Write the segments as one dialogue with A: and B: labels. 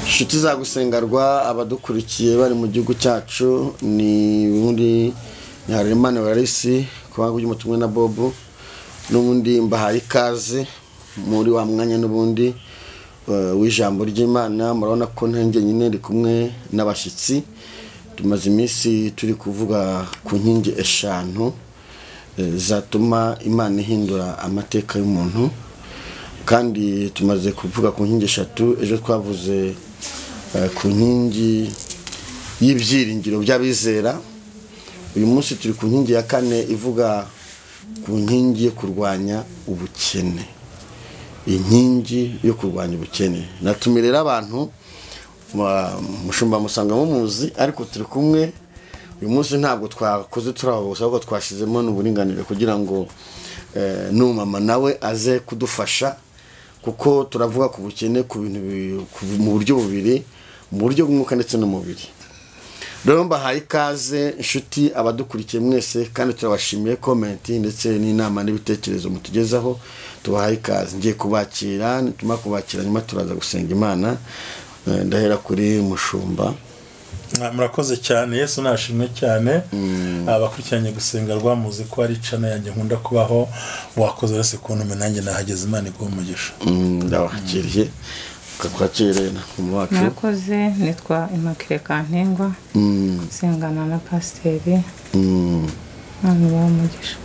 A: inshuti za gusengerwa abadukurikiye bari mu gihugu cyacu ni muri lmana warisi kwa ubutumwa na Bobo n'ubundi mbahaye ikaze muri wa mwanya n'ubundi w'ijambo ry'Imana. Murabona ko ntenge nyine ndi kumwe n'abashyitsi. Tumaze iminsi turi kuvuga ku nkingi eshanu zatuma Imana ihindura amateka y'umuntu, kandi tumaze kuvuga ku nkingi eshatu. Ejo twavuze ku nkingi y'ibyiringiro by'abizera. Uyu munsi turi ku nkingi ya kane ivuga ku nkingi yo kurwanya ubukene. Inkingi yo kurwanya ubukene natumirira abantu mushumba musanga muzi, ariko turi kumwe uyu munsi ntabwo twakoze turabose, ahubwo twashizemo n'uburinganire kugira ngo n'umama nawe aze kudufasha, kuko turavuga ku bukene ku bintu mu buryo bubiri, mu buryo bw'umwuka ndetse n'umubiri. Rero mbahaye ikaze inshuti abadukurikiye mwese, kandi turabashimiye comment ndetse n'inama n'ibitekerezo mutugezaho. Tubahaye ikaze, ngiye kubakira, nituma kubakira nyuma turaza gusenga Imana. Ndahera kuri mushumba.
B: Murakoze cyane, Yesu nashimwe cyane. Abakurikiranye gusengerwa muzi ko ari cana yanjye nkunda kubaho. Wakoze rese kuntu nanjye nahageze, Imana iguhe umugisha.
A: Ndabakiriye kakwakire mu wacu.
C: Murakoze, nitwa Immaculée Kantengwa. Sengana na Pasiteri. Imana ibahe umugisha.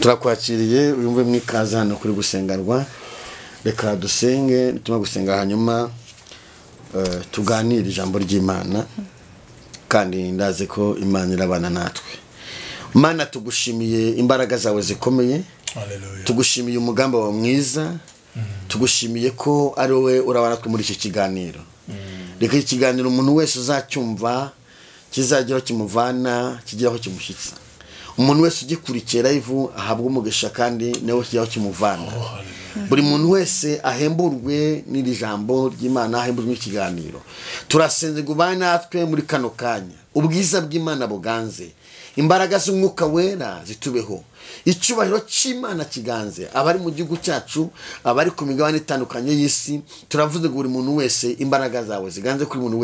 A: Turakwakiriye uyumve mwikaza hano kuri gusengerwa. Reka dusenge, nituma gusenga hanyuma tuganira ijambo ry'Imana, kandi ndaze ko Imana irabana natwe. Mana, tugushimiye imbaraga zawe zikomeye.
B: Haleluya.
A: Tugushimiye umugambi wawe mwiza. Tugushimiye ko ari wowe urabana twe muri iki kiganiro. Reka iki kiganiro umuntu wese uzacyumva kizageraho kimuvana, kigeraho kimushyitsa. Umuntu wese ugikurikira live ahabwa umugisha, kandi nawe kigeraho kimuvana. Buri muntu wese ahemburwe n'iri jambo ry'Imana, ahemburwe n'ikiganiro. Turasenze gubana natwe muri kano kanya. Ubwiza bw'Imana buganze, imbaraga z'umwuka wera zitubeho, icyubahiro cy'Imana kiganze abari mu gihugu cyacu, abari ku migabane itandukanye y'isi. Turavuze ngo buri muntu wese imbaraga zawe ziganze kuri muntu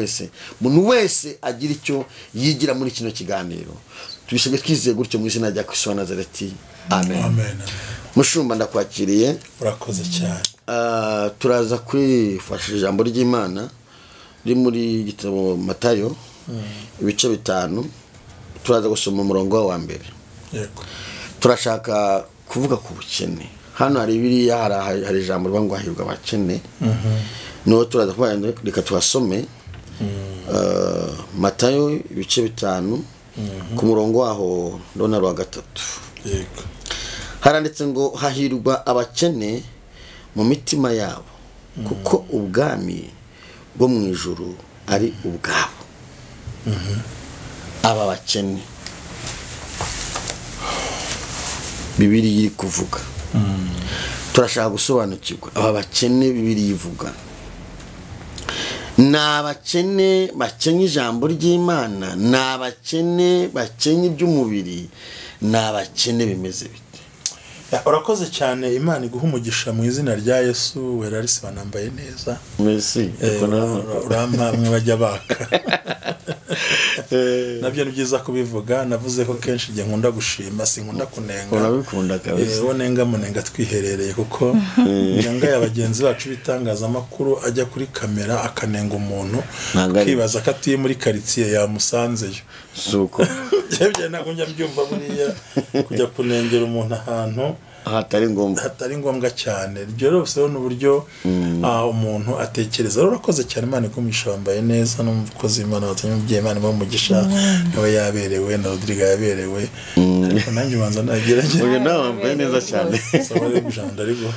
A: wese agira icyo yigira muri kino kiganiro. Tubishege twizeye gutyo mu izina rya Kristo wa Nazareti. Amen.
B: Amen.
A: Mushumba ndakwakiriye.
B: Urakoze cyane.
A: Turaza kwifashisha ijambo ry'Imana riri muri gitabo Matayo ibice 5. Turaza gusoma umurongo wa mbere.
B: Yego.
A: Turashaka kuvuga ku bukene. Hano hari biriya hari ijambo rivuga ngo hahirwa abakene. No turaza kuvuga, reka tuhasome. Matayo ibice 5 ku murongo waho ndona rwa 3.
B: Yego.
A: Haranditse ngo hahirwa abakene mu mitima yabo, kuko ubwami bwo mu ijuru ari ubwabo. Aba bakene Bibiri iri kuvuga. Turashaka gusobanukirwa aba bakene Bibiri ivuga. N'abakene bakenye ijambo ry'Imana, n'abakene bakenye iby'umubiri, n'abakene bimeze bite.
B: Urakoze cyane, Imana iguha umugisha mu izina rya Yesu. Werarisi banambaye neza.
A: Merci.
B: Urama mwe bajya baka. Nabyo ni byiza kubivuga. Navuze ko kenshi igihe nkunda gushima, sinkunda kunenga.
A: Urabikunda kabisa.
B: Wonenga munenga twiherereye, kuko nyanga y'abagenzi bacu bitangazamakuru ajya kuri kamera akanenga umuntu, kwibaza ko atuye muri quartier yamusanzeyo.
A: Suko.
B: Cyebye nako njya mbyumva buriya kujya kunengera umuntu ahantu hatari ngombwa cyane. Ibyo rwose n'uburyo umuntu atekereza. Urakoze cyane, Imana igumisha wambaye neza, n'umukozi w'Imana watanye umubyeyi Imana bamugisha, nawe yaberewe, na Rodrigue yaberewe. Ariko nanjye ubanza nagerageza.
A: Uyu nawe wambaye neza cyane.
B: Sabare gujanda ariko.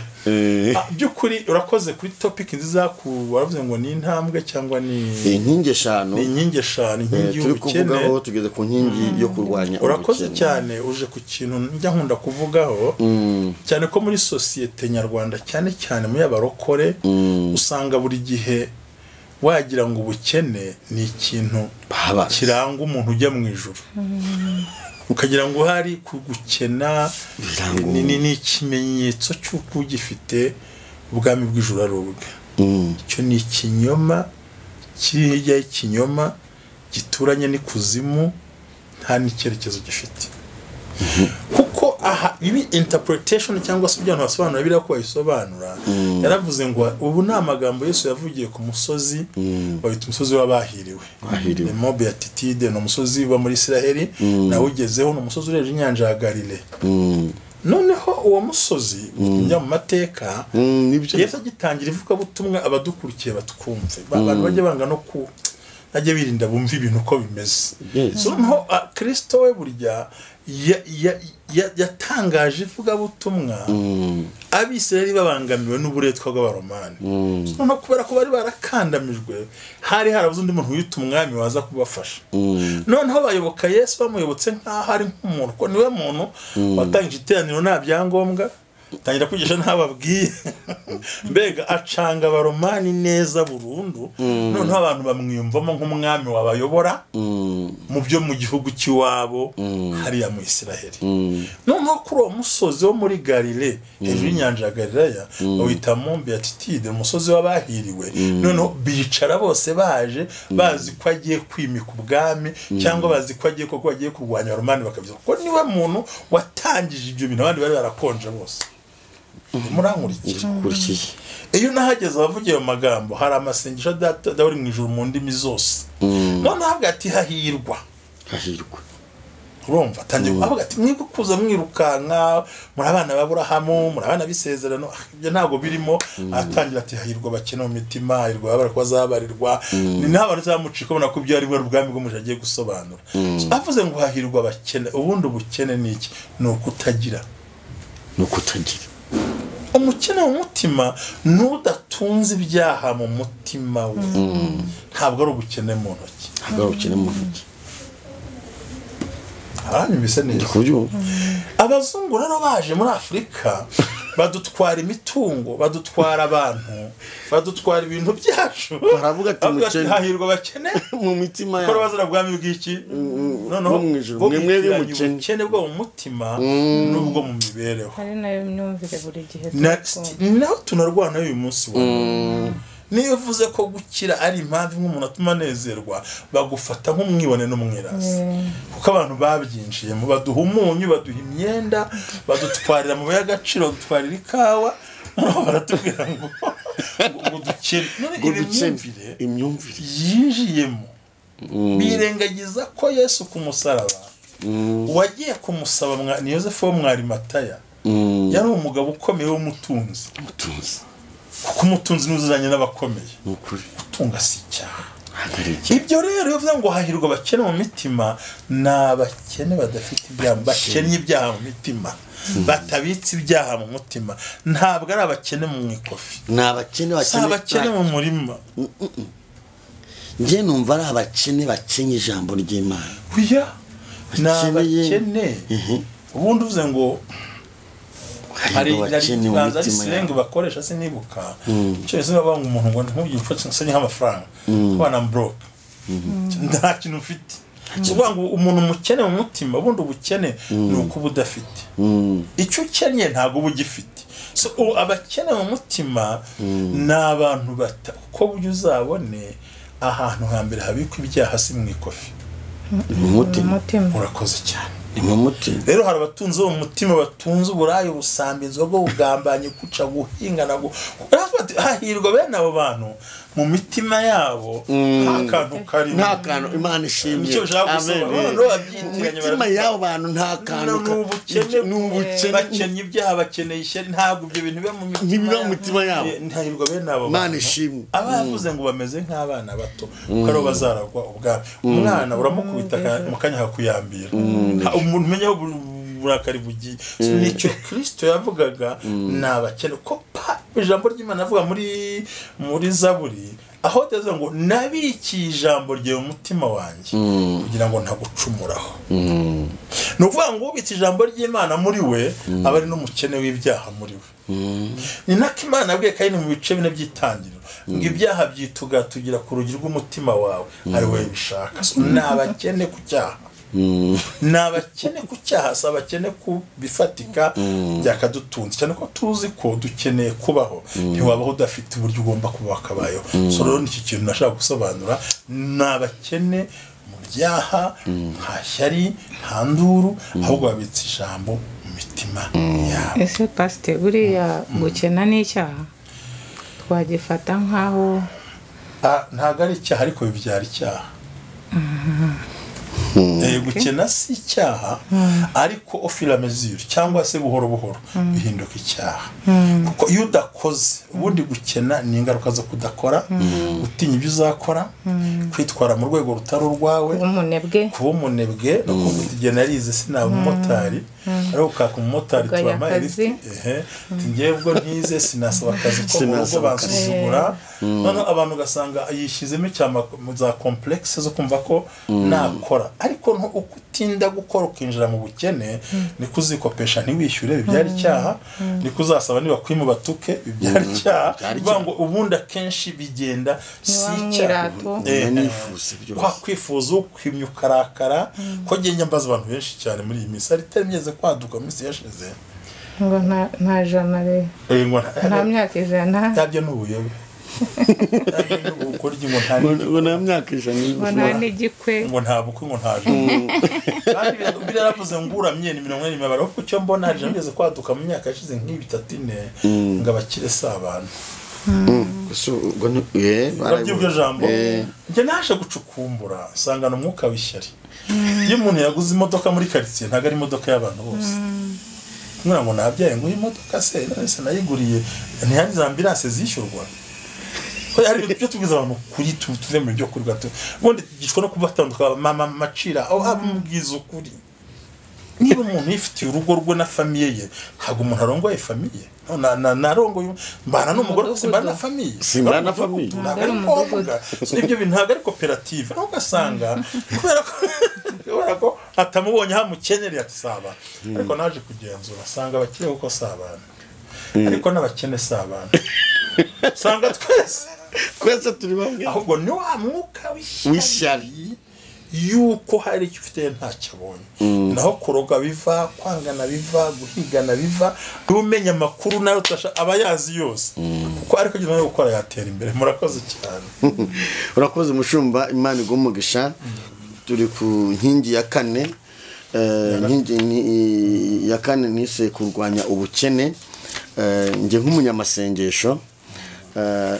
B: Byukuri urakoze kuri topic nziza waravuze ngo ni intambwe cyangwa ni
A: inkingi eshanu.
B: Ni inkingi eshanu, inkingi y'ubukene.
A: Tuvugaho tugeze ku nkingi yo kurwanya.
B: Urakoze cyane, uje ku kintu njya nkunda kuvugaho. Cyane ko muri societe nyarwanda, cyane cyane muri abarokore, usanga buri gihe wagira ngo ubukene ni ikintu kiranga umuntu ujya mu ijuru. Ukagira ngo hari kugukena ni ikimenyetso cy'uko ugifite ubwami bw'ijuru ari ubwe. icyo ni ikinyoma kiri hirya y'ikinyoma gituranye n'ikuzimu nta n'icyerekezo gifite. Kuko aha ibi interpretation cyangwa se ibyo basobanura bira ko bayisobanura yaravuze ngo ubu ni amagambo Yesu yavugiye ku musozi wabita umusozi w'abahiriwe. Le mot beatitude no musozi wa muri Israeli nawe ugezeho no musozi ureje inyanja ya Galile. Noneho uwo musozi njya mu mateka Yesu agitangira ivuga butumwa abadukurikiye batwumve abantu bajye banga no ku najye birinda bumva ibintu uko bimeze. So no Kristo we burya yatangaje ivuga butumwa Abisirayeli babangamiwe n'uburetwa bw'abaromani. No kubera ko bari barakandamijwe hari harabuze undi muntu wita umwami waza kubafasha. Noneho bayoboka Yesu bamuyobotse nkaho ari nk'umuntu ko niwe muntu watangije iteraniro nta byangombwa tangira kwigisha ntababwiye mbega acanga abaromani neza burundu. Noneho abantu bamwiyumvamo nk'umwami wabayobora mu byo mu gihugu cy'iwabo hariya mu Israeli. Noneho kuri uwo musozi wo muri Galile hejuru y'inyanja ya Galilaya bawita mont beatitude umusozi w'abahiriwe. Noneho bicara bose baje bazi ko agiye kwimika ubwami cyangwa bazi ko agiye koko agiye kurwanya abaromani bakabiza ko niwe muntu watangije ibyo bintu abandi bari barakonje bose. Murankurikiye iyo nahageze abavugiye mu magambo hari amasengesho dawuri mu ijuru mu ndimi zose. None avuga ati hahirwa urumva tangiye avuga ati mwiko kuza mwirukanka muri abana b'Aburahamu muri abana b'isezerano ibyo ntago birimo. Atangira ati hahirwa bakene mu mitima hahirwa babara ko zabarirwa ni n'abantu zamucika bona ko byo ari ubwami bwo mujagiye gusobanura. Avuze ngo hahirwa bakene ubundi ubukene ni iki ni ukutagira umukene mu mutima n'udatunze ibyaha mu mutima we ntabwo ari ubukene mu ntoki. Bisa neza. Abazungu rero baje muri Afurika badutwara imitungo badutwara abantu badutwara ibintu byacu
A: baravuga ati mukene
B: hahirwa bakene
A: mu mitima
B: yabo ko bazana bwami bw'iki noneho mwebwe mukene bwo mu mutima n'ubwo mu mibereho
C: hari nayo myumvire buri gihe
B: naho tunarwana uyu munsi wa niyo uvuze ko gukira ari impamvu nk'umuntu atuma nezerwa bagufata nk'umwibone n'umwirasi kuko abantu babyinjiye mu baduha umunyu baduha imyenda badutwarira mu y'agaciro dutwarira ikawa baratubwira ngo dukene
A: imyumvire
B: yinjiyemo birengagiza ko Yesu ku musaraba wagiye kumusaba ni Yosefu wo Mwarimataya yari umugabo ukomeye w'umutunzi kuko umutunzi n'uzanye n'abakomeye gutunga si icyaha. Ibyo rero bivuga ngo hahirwa bakene mu mitima n'abakene badafite ibyaha bakennye ibyaha mu mitima batabitse ibyaha mu mutima ntabwo ari abakene mu ikofi n'abakene mu murima.
A: Nje numva ari abakene bakenye ijambo ry'Imana.
B: Uya n'abakene ubundi uvuze ngo hari isenga bakoresha sinibuka cyose banga umuntu ngo ntugifate nsanye nk'amafaranga kwana mbroke nta kintu ufite kuvuga ngo umuntu mukene mu mutima ubundi ubukene ni uko budafite icyo ukenye ntago ubugifite. So abakene mu mutima n'abantu ko buryo uzabone ahantu hambere habikwa ibyaha si mu ikofi
A: mu mutima.
B: Urakoze cyane
A: ni mu mutima.
B: Rero hari abatunze mu mutima batunze uburayo busambi inzoga ugambanye kuca guhinga nago hahirwa bene abo bantu mu mitima yabo nta kantu Imana ishimye. Amen. Mitima yabo bantu nta kantu n'ubukene bakenye ibyaha bakeneye ishyari ntabwo ibyo bintu biba mu mitima yabo ntahirwa bene abo
A: Imana ishimye.
B: Abavuze ngo bameze nk'abana bato kuko ari bazaragwa ubwabo umwana uramukubita mu kanya hakuyambira umuntu umenya burakari bugiye. Nicyo Kristo yavugaga n'abakene ko ijambo ry'Imana avuga muri Zaburi aho teze ngo nabikiye ijambo rye mu mutima wanjye kugira ngo ntagucumuraho. No kuvuga ngo ubitse ijambo ry'Imana muri we abari n'umukene w'ibyaha muri we. Ni nako Imana abwiye Kayini mu bice bine by'itangiriro ngo ibyaha byituga tugira ku rugi rw'umutima wawe ari we bishaka. N'abakene ku cyaha n'abakene ku cyaha si abakene ku bifatika byakadutunze cyane ko tuzi ko dukeneye kubaho ntiwabaho udafite uburyo ugomba kuba wakabayeho so rero iki kintu nashaka gusobanura n'abakene mu byaha nta shyari nta nduru ahubwo babitse ijambo mu mitima yabo.
C: ese pasite buriya gukena n'icyaha twagifata nk'aho
B: ntabwo ari icyaha ariko bibyara icyaha. Gukena si icyaha ariko ofira mesure cyangwa se buhoro buhoro bihinduka icyaha kuko iyo udakoze ubundi gukena ni ingaruka zo kudakora utinya ibyo uzakora kwitwara mu rwego rutari urwawe kuba umunebwe no kuvuga igihe narize sinaba umumotari ariko ukaka umumotari tubama iri ngiye ubwo ntize sinasaba akazi ko mu rugo bansuzugura noneho abantu ugasanga yishyizemo icyama za complexe zo kumva ko nakora ariko uko utinda gukora ukinjira mu bukene niko uzikopesha ntiwishyure bibyara icyaha niko uzasaba niba kwima batuke bibyara icyaha bivuga ngo ubundi akenshi bigenda si icyaha wakwifuza ukwimya ukarakara ko ngenda mbaza abantu benshi cyane muri iyi minsi ari itaremyeze kwaduka mu minsi yashize
C: ngo nta jana rero nta myaka ijana
B: ntabyo n'ubuyobe
A: ngo nta myaka ijana
C: ngo nta n'igikwe
B: ngo nta bukwe ngo nta jana kandi biravuze ngo uramye ni 40 kuko cyo mbona hari jameze kwaduka mu myaka yashize nk'ibitatu ine ngo abakire si abantu babyibyo jambo njye naje gucukumbura sangana umwuka w'ishyari iyo umuntu yaguze imodoka muri quartier ntago ari imodoka y'abantu bose mwana ngo nabyaye ngo imodoka se nayiguriye ntihari za ambulance zishyurwa ko hari ibyo tubiza abantu kuri tuve mu byo kuri gato ubundi gishwa no kubatanduka mama macira aho abubwiza ukuri niba umuntu yifitiye urugo rwe na famiye ye ntabwo umuntu arongoye famiye narongoye mbana n'umugore simbana na famiye
A: simbana na famiye
B: ibyo bintu ntabwo ari koperative aho ugasanga kubera ko atamubonye hamukenereye ati saba ariko naje kugenzura asanga abakire kuko sabana ariko n'abakene sabana sanga twese
A: turi bamwe
B: ahubwo ni wa mwuka w'ishyari yuko hari icyo ufite ntacyo abonye naho kuroga biva kwangana biva guhigana biva umenya amakuru nayo aba yazi yose kuko ariko agira no gukora yatera imbere. Murakoze cyane.
A: Urakoze mushumba Imana igumugisha. Turi ku nkingi ya kane nkingi ya kane nise kurwanya ubukene. Nge nk'umunyamasengesho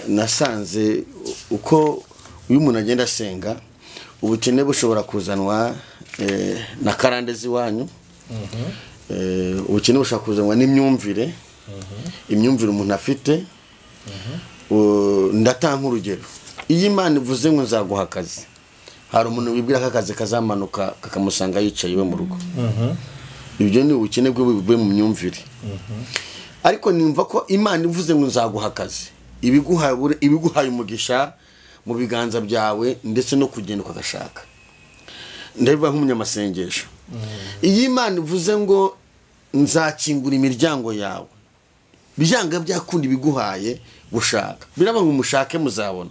A: nasanze uko uyu umuntu agenda asenga ubukene bushobora kuzanwa na karandezi wanyu. Ubukene bushobora kuzanwa n'imyumvire imyumvire umuntu afite. Ndatanga urugero, iyo Imana ivuze ngo nzaguha akazi, hari umuntu wibwira ko akazi kazamanuka kakamusanga yicaye iwe mu rugo. Ibyo ni ubukene bwe buvuye mu myumvire. Ariko nimva ko Imana ivuze ngo nzaguha akazi, ibiguhaye umugisha mu biganza byawe ndetse no kugenda ukagashaka. Ndabivuga nk'umunyamasengesho. Iyo Imana ivuze ngo nzakingura imiryango yawe, bijanga byakundi biguhaye gushaka, biraba ngo umushake muzabona,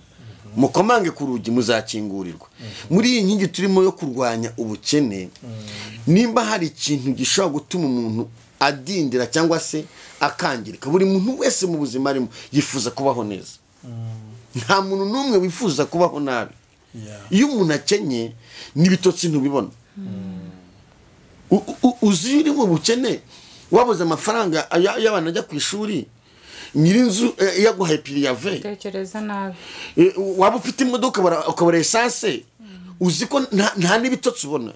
A: mukomange ku rugi muzakingurirwa. Muri iyi nkingi turimo yo kurwanya ubukene, nimba hari ikintu gishobora gutuma umuntu adindira cyangwa se akangirika, buri muntu wese mu buzima arimo yifuza kubaho neza. Nta muntu n'umwe wifuza kubaho nabi. Iyo umuntu akenye n'ibitotsi ntubibona. Uzi uri mu bukene wabuze amafaranga y'abana ajya ku ishuri, nyirinzu yaguhaye piriyave,
C: tekereza nabi.
A: Waba ufite imodoka ukabura esanse, uzi ko nta n'ibitotsi ubona.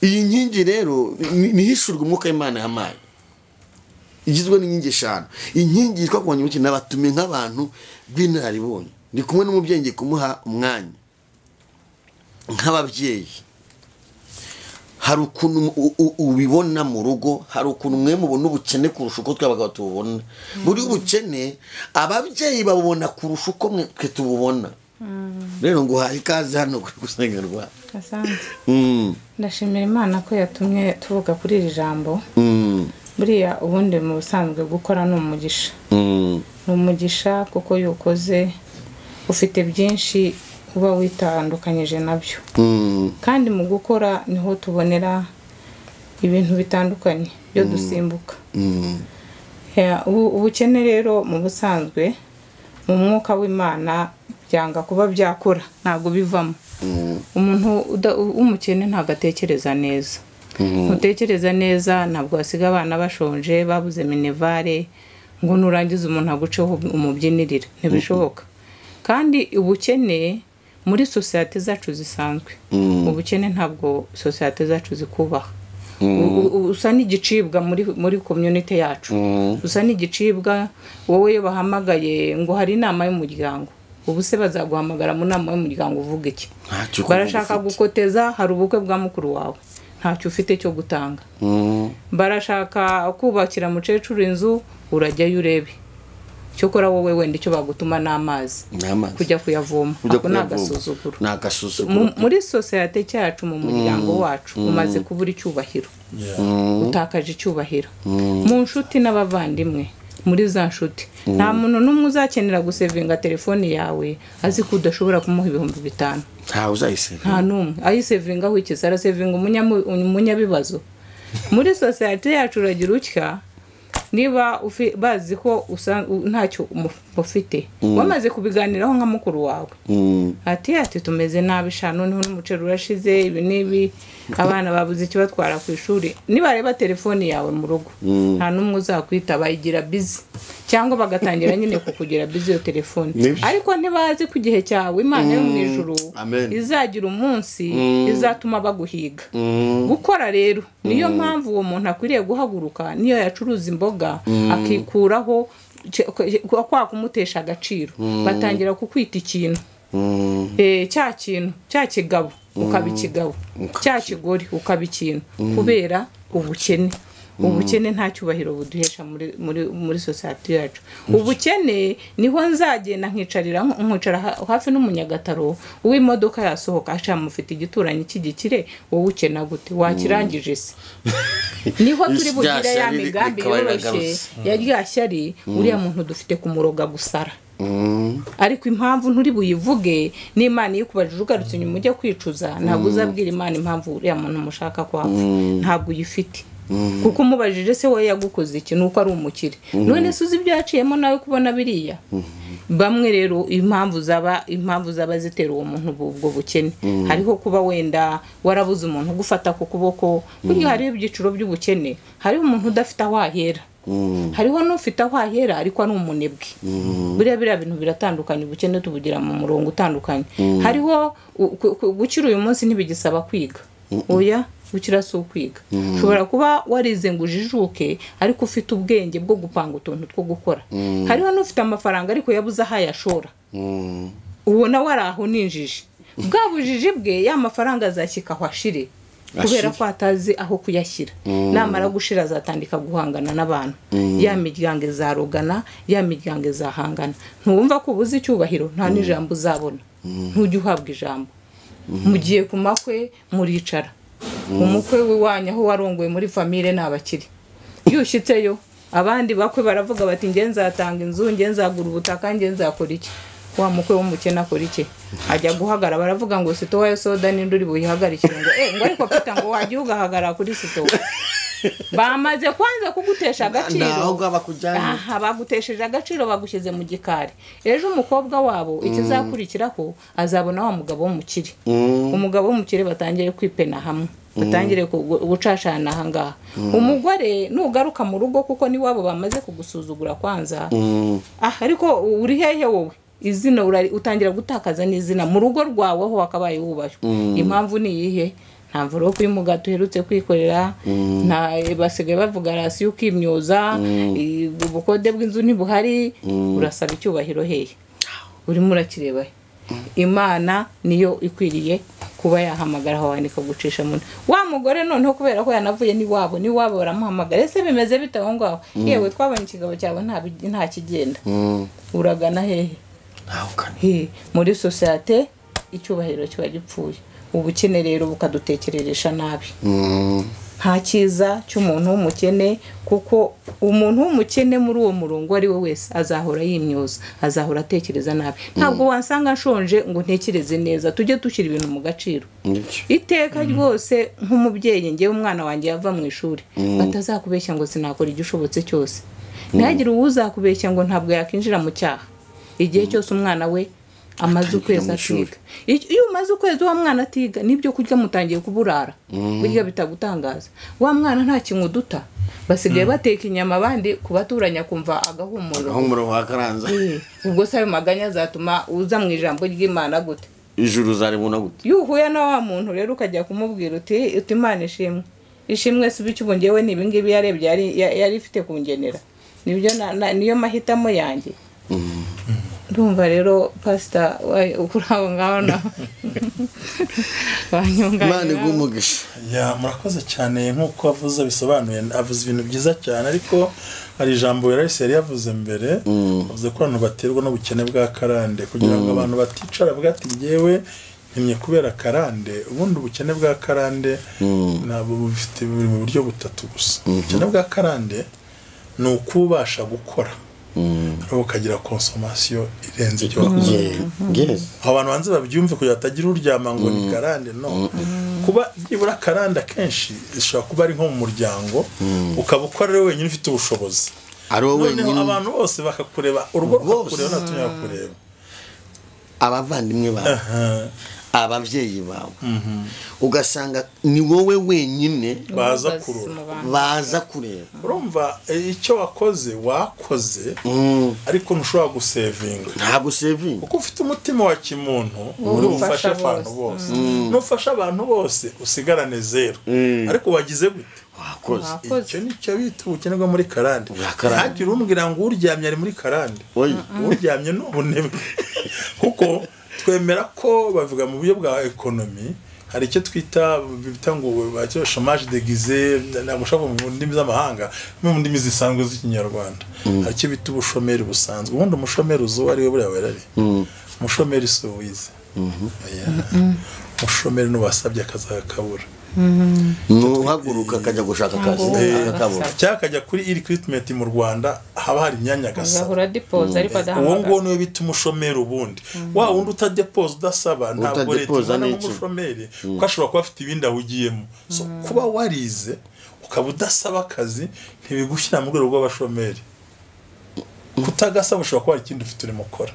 A: Iyi nkingi rero nihishurwa umwuka w'Imana yamaye, igizwe n'inkingi 5. Inkingi yitwa kurwanya ubukene n'abatume nk'abantu b'inararibonye. Ndi kumwe n'umubyeyi ngiye kumuha umwanya nk'ababyeyi. Hari ukuntu ubibona mu rugo, hari ukuntu mwe mubona ubukene kurusha uko twabagabo tububona. Muri ubukene ababyeyi babubona kurusha uko mwe tububona. Rero ngo haye ikaze hano gusengerwa.
C: Asante. Ndashimira Imana ko yatumye tuvuga kuri iri jambo. Buriya ubundi mu busanzwe gukora no umugisha. Umugisha kuko yukoze ufite byinshi uba witandukanyije nabyo. Kandi mu gukora niho tubonera ibintu bitandukanye byo dusimbuka. Ubukene rero mu busanzwe mu mwuka w'Imana byanga kuba byakora, ntabwo bivamo. Umuntu umukene ntabwo atekereza neza. Utekereza neza ntabwo wasiga abana bashonje babuze minevare ngo nurangiza umuntu aguceho umubyinirira, ntibishoboka. Kandi ubukene muri societe zacu zisanzwe, ubukene ntabwo societe zacu zikubaha. Usa n'igicibwa muri community yacu, usa n'igicibwa. Wowe yo bahamagaye ngo hari inama y'umuryango, ubu se bazaguhamagara mu nama y'umuryango uvuga iki? Barashaka gukoteza, hari ubukwe bwa mukuru wawe, ntacyo ufite cyo gutanga. Barashaka kubakira mukecuru inzu, urajyayo urebe. Cyokora wowe wenda icyo bagutuma n'amazi kujya kuyavoma, ako nagasuzuguro. Muri societe cyacu mu muryango wacu umaze kubura icyubahiro, utakaje icyubahiro. Mu nshuti n'abavandimwe, muri za nshuti nta muntu n'umwe uzakenera gusevinga telefoni yawe azi ko udashobora kumuha 5,000. Nta n'umwe ayisevinga aho iki arasevinga umunyabibazo. Muri societe yacu uragira utya, niba bazi ko ntacyo ufite, wamaze kubiganiraho nka mukuru wawe, ati tumeze nabi sha, noneho n'umuceri urashize, ibi nibi, abana babuze icyo batwara ku ishuri. Niba reba telefoni yawe mu rugo, nta n'umwe uzakwita, bayigira busy, cyangwa bagatangira nyine kukugira busy yo telefoni. Ariko ntibazi ku gihe cyawe Imana yo mu ijuru izagira umunsi izatuma baguhiga. Gukora rero niyo mpamvu uwo muntu akwiriye guhaguruka, niyo yacuruza imboga akikuraho kwa kumutesha agaciro, batangira kukwita ikintu. Cya kigabo ukaba ikigabo, cya kigori ukaba ikintu, kubera ubukene. Ubukene nta cyubahiro buduhesha muri society yacu. Ubukene niho nzagenda nkicara hafi n'umunyagataro w'imodoka yasohoka, acha mufite igituranyi cy'igikire, wowe ukena gute? Wakirangije se? Niho turi bugire ya migambi yoroshye yaryashyari, uriya muntu dufite kumuroga gusara. Ariko impamvu nturi buyivuge, n'Imana yikubajije ugarutse nyuma ujya kwicuza, ntabwo uzabwira Imana impamvu uriya muntu mushaka kwapfa, ntabwo uyifite. Kuko umubajije se wowe yagukoze iki? Nuko ari umukire. None se uzi ibyaciyemo nawe kubona biriya? Bamwe rero impamvu zaba zitera uwo muntu ubwo bukene, hariho kuba wenda warabuze umuntu gufata ku kuboko. Burya hariho ibyiciro by'ubukene, hariho umuntu udafite aho ahera, hariho n'ufite aho ahera ariko ari umunebwe. Biriya bintu biratandukanye, ubukene tubugira mu murongo utandukanye. Hariho gukira uyu munsi ntibigisaba kwiga, oya, gukira si ukwiga. Ushobora kuba warize ngo ujijuke, ariko ufite ubwenge bwo gupanga utuntu two gukora. Hariho n'ufite amafaranga ariko yabuze aho yashora, ubona waraho ninjije. Bwa bujiji bwe ya mafaranga azashyika aho ashire, kubera ko atazi aho kuyashyira. Namara gushira azatandika guhangana n'abantu, ya miryango izarugana, ya miryango izahangana. Ntuwumva ko ubuze icyubahiro, nta n'ijambo uzabona, ntujye uhabwa ijambo. Mugiye ku makwe muricara, umukwe w'iwanyu aho warongoye muri famille n'abakiri, yushyitseyo abandi bakwe baravuga bati nge nzatanga inzu, nge nzagura ubutaka, nge nzakora iki? Wa mukwe w'umukene akora iki? Ajya guhagara, baravuga ngo sito ya soda n'indi uri buyihagarikire, ngo ariko Peter ngo wagiye ugahagara kuri sito. Bamaze kwanza kugutesha agaciro, bagutesheje agaciro, bagushyize mu gikari. Ejo umukobwa wabo ikizakurikiraho azabona wa mugabo w'umukire. Umugabo w'umukire batangiye kwipena hamwe, batangire gucashana ahangaha. Umugore nugaruka mu rugo, kuko ni wabo bamaze kugusuzugura kwanza, ariko uri hehe wowe? Izina utangira gutakaza n'izina mu rugo rwawe aho wakabaye wubashye. Impamvu ni iyihe? Nta mvuro kuri mugato uherutse kwikorera, nta basigaye bavuga rasi ukimyoza, ubukode bw'inzu ntibuhari, urasaba icyubahiro hehe? Urimo urakireba. Imana niyo ikwiriye kuba yahamagara aho wandika gucisha mu wa mugore. Noneho kubera ko yanavuye ni wabo baramuhamagara, ese bimeze bitaho ngaho, yewe twabonye ikigabo cyawe nta kigenda, uragana hehe? Muri societe icyubahiro kiba gipfuye. Ubukene rero bukadutekereresha nabi. nta cyiza cy'umuntu w'umukene, kuko umuntu w'umukene muri uwo murongo ari we wese azahora yimyoza, azahora atekereza nabi. Ntabwo wansanga nshonje ngo ntekereze neza. Tujye dushyira ibintu mu gaciro. Iteka ryose nk'umubyeyi ngewe umwana wanjye yava mu ishuri, batazakubeshya ngo sinakora igishobotse cyose. Ntihagire uwuzakubeshya ngo ntabwo yakinjira mu cyaha. Igihe cyose umwana we amaze ukwezi atiga. Iyo umaze ukwezi wa mwana atiga nibyo kurya mutangiye kuburara. Burya bitagutangaza. Wa mwana nta kintu duta. Basigaye bateka inyama abandi kubaturanya kumva
A: agahumuro wakaranza.
C: Ubwo sayo maganya zatuma uza mu ijambo ry'Imana gute?
A: Ijuru zaribona gute?
C: Yuhuye na wa muntu rero ukajya kumubwira uti Imana ishimwe. Ishimwe si bicyo ubungewe ni ibingibi yarebye yari ifite kungenera. Nibyo niyo mahitamo yanjye. Ndumva rero pastor ukuraho ngaho na
A: Imana igumugisha.
B: Murakoze cyane nkuko avuze bisobanuye, avuze ibintu byiza cyane, ariko hari ijambo yari yavuze mbere, avuze ko abantu baterwa n'ubukene bwa karande, kugira ngo abantu baticara bwati ngewe nimye kubera karande. Ubundi ubukene bwa karande ntabwo bufite mu buryo butatu gusa. Ubukene bwa karande ni ukubasha gukora ukagira consommation irenze cyo wakoze. Abantu banze babyumve kugira atagira uryama ngo ni karande. No, kuba byibura karande akenshi ishobora kuba ari nko mu muryango, ukaba ukora wenyine ufite ubushobozi,
A: ari wowe wenyine,
B: abantu bose bakakureba, urugo rukakureba natunya kureba,
A: abavandimwe bawe, ababyeyi bawe, ugasanga ni wowe wenyine baza kureba.
B: Urumva icyo wakoze ariko ntushobora gusevinga.
A: Nta gusevinga
B: kuko ufite umutima wa kimuntu uri bufashe abantu bose. Nufasha abantu bose usigarane zero, ariko wagize gute?
A: Wakoze.
B: Icyo nicyo bita ubukene bwo muri karande. Ntihagire umbwira ngo uryamye ari muri karande. Uryamye ni ubunebwe. Kuko twemera ko bavuga mu buryo bwa ekonomi hari icyo twita ngo chômage déguisé, namushaka mu ndimi z'amahanga, mu ndimi zisanzwe z'ikinyarwanda. Hari icyo bita ubushomeri busanzwe. Ubundi umushomeri uzo ari we buriya werari. Umushomeri suwize. Umushomeri n'ubasabye akazakabura.
A: Nuhaguruka akajya gushaka akazi akakabura,
B: cyakajya kuri recruitment mu Rwanda haba hari imyanya gasa. Uwo ngo niwe bita umushomeri. Ubundi wa wundi utadepoza udasaba ntabwo leta izana umushomeri, ko ashobora kuba afite ibindi ahugiyemo. So kuba warize ukaba udasaba akazi ntibigushyira mu rwego rw'abashomeri. Kutagasaba ushobora kuba hari ikindi ufite urimo ukora.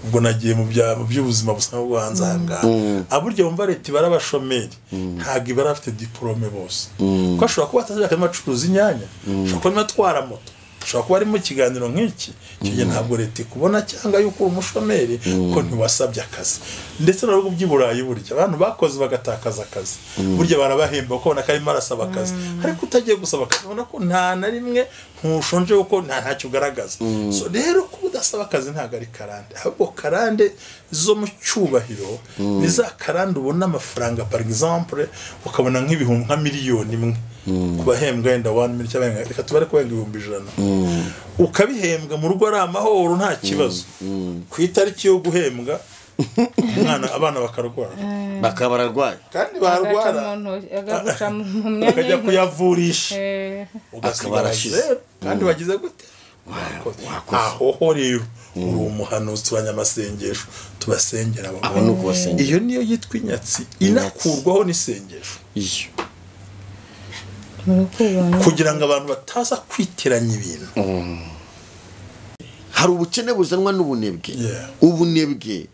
B: Ubwo nagiye mu by'ubuzima busanzwe bwo hanze aha. Aburyo bumva leta ibara abashomeri ntabwo ibara afite diplome bose, ko ashobora kuba atazi akamacuruza inyanya, ashobora kuba atwara moto, ashobora kuba ari mu kiganiro nk'iki. Icyo ntabwo leta ikubona cyangwa yuko uri umushomeri ko ntiwasabye akazi. Ndetse no rwo by'Iburayi burya abantu bakoze bagatakaza akazi, burya barabahemba kuko ubona ko arimo arasaba akazi, ariko utagiye gusaba akazi ubona ko nta na rimwe ntushonje kuko ntacyo ugaragaza. So rero kuba udasaba akazi ntabwo ari karande, ahubwo karande zo mu cyubahiro ni za karande ubona amafaranga, par exemple ukabona nk'ibihumbi nka miliyoni imwe kubahembwa wenda 1 million cyangwa reka tubare kubenga 100,000, ukabihembwa mu rugo ari amahoro nta kibazo. Ku itariki yo guhembwa umwana abana bakarwara,
A: bakaba bararwaye
B: kandi barwara bakajya kuyavurisha,
A: akaba arashize
B: kandi bagize gute? Aho rero uri umuhanuzi, turanya amasengesho tubasengera
A: abantu.
B: Iyo niyo yitwa inyatsi inakurwaho n'isengesho, kugira ngo abantu bataza kwitiranya ibintu.
A: Hari ubukene buzanwa n'ubunebwe. Ubunebwe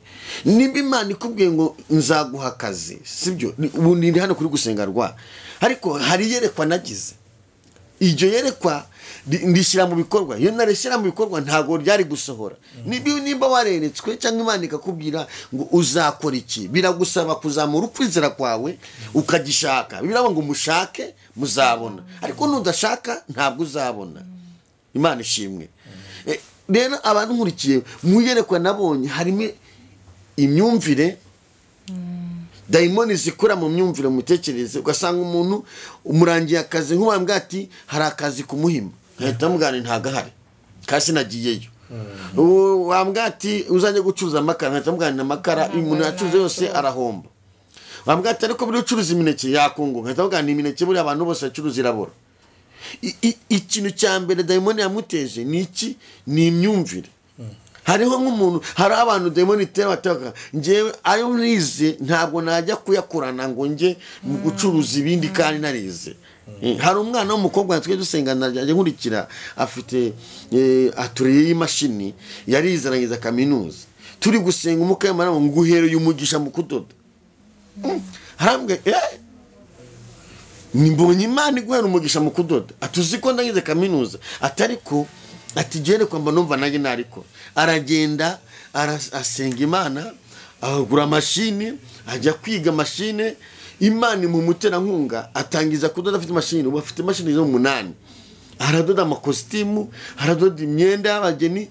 A: niba Imana ikubwiye ngo nzaguha akazi, sibyo? Ubu ni hano kuri gusengarwa, ariko hari yerekwa nagize. Iryo yerekwa ndishyira mu bikorwa. Iyo nareshyira mu bikorwa ntago ryari gusohora. Niba wareretswe cyangwa Imana ikakubwira ngo uzakora iki, biragusaba kuzamura ukwizera kwawe ukagishaka. Biraba ngo mushake muzabona, ariko nudashaka ntabwo uzabona. Imana ishimwe. Rero abantu nkurikiye mu yerekwa nabonye harimo imyumvire, daimoni zikora mu myumvire, mu tekereze. Ugasanga umuntu umurangiye akazi nk'ubambwa ati hari akazi kumuhima, nkahita mugana ntago ahari kasi nagiyeyo. Wambwa ati uzanye gucuruza amakara, nkahita mugana amakara umuntu acuruza yose arahomba. bambwira ati ariko buri ucuruza imineke yakunguka ndavuga ni imineke buri abantu bose bacuruza irabura. Ikintu cya mbere dayimoni yamuteje ni iki? Ni imyumvire. Hariho nk'umuntu, hari abantu dayimoni itera bataka ngewe ayo nize ntabwo najya kuyakurana ngo nge mu gucuruza ibindi kandi narize. Hari umwana w'umukobwa twe dusengana ajya nkurikira afite aturiye y'imashini yarize arangiza kaminuza. Turi gusenga umukayamara ngo nguhereye umugisha mu kudoda. Harambwe nimbonye Imana iguhera umugisha mu kudoda. Atuzi ko ndagize kaminuza atariko ati jere kwamba numva nanjye nariko. Aragenda asenga Imana agura mashini ajya kwiga mashine. Imana mu muterankunga atangiza kudoda afite mashini. Ubu afite mashini zo 8. Aradoda amakositimu, aradoda imyenda y'abageni,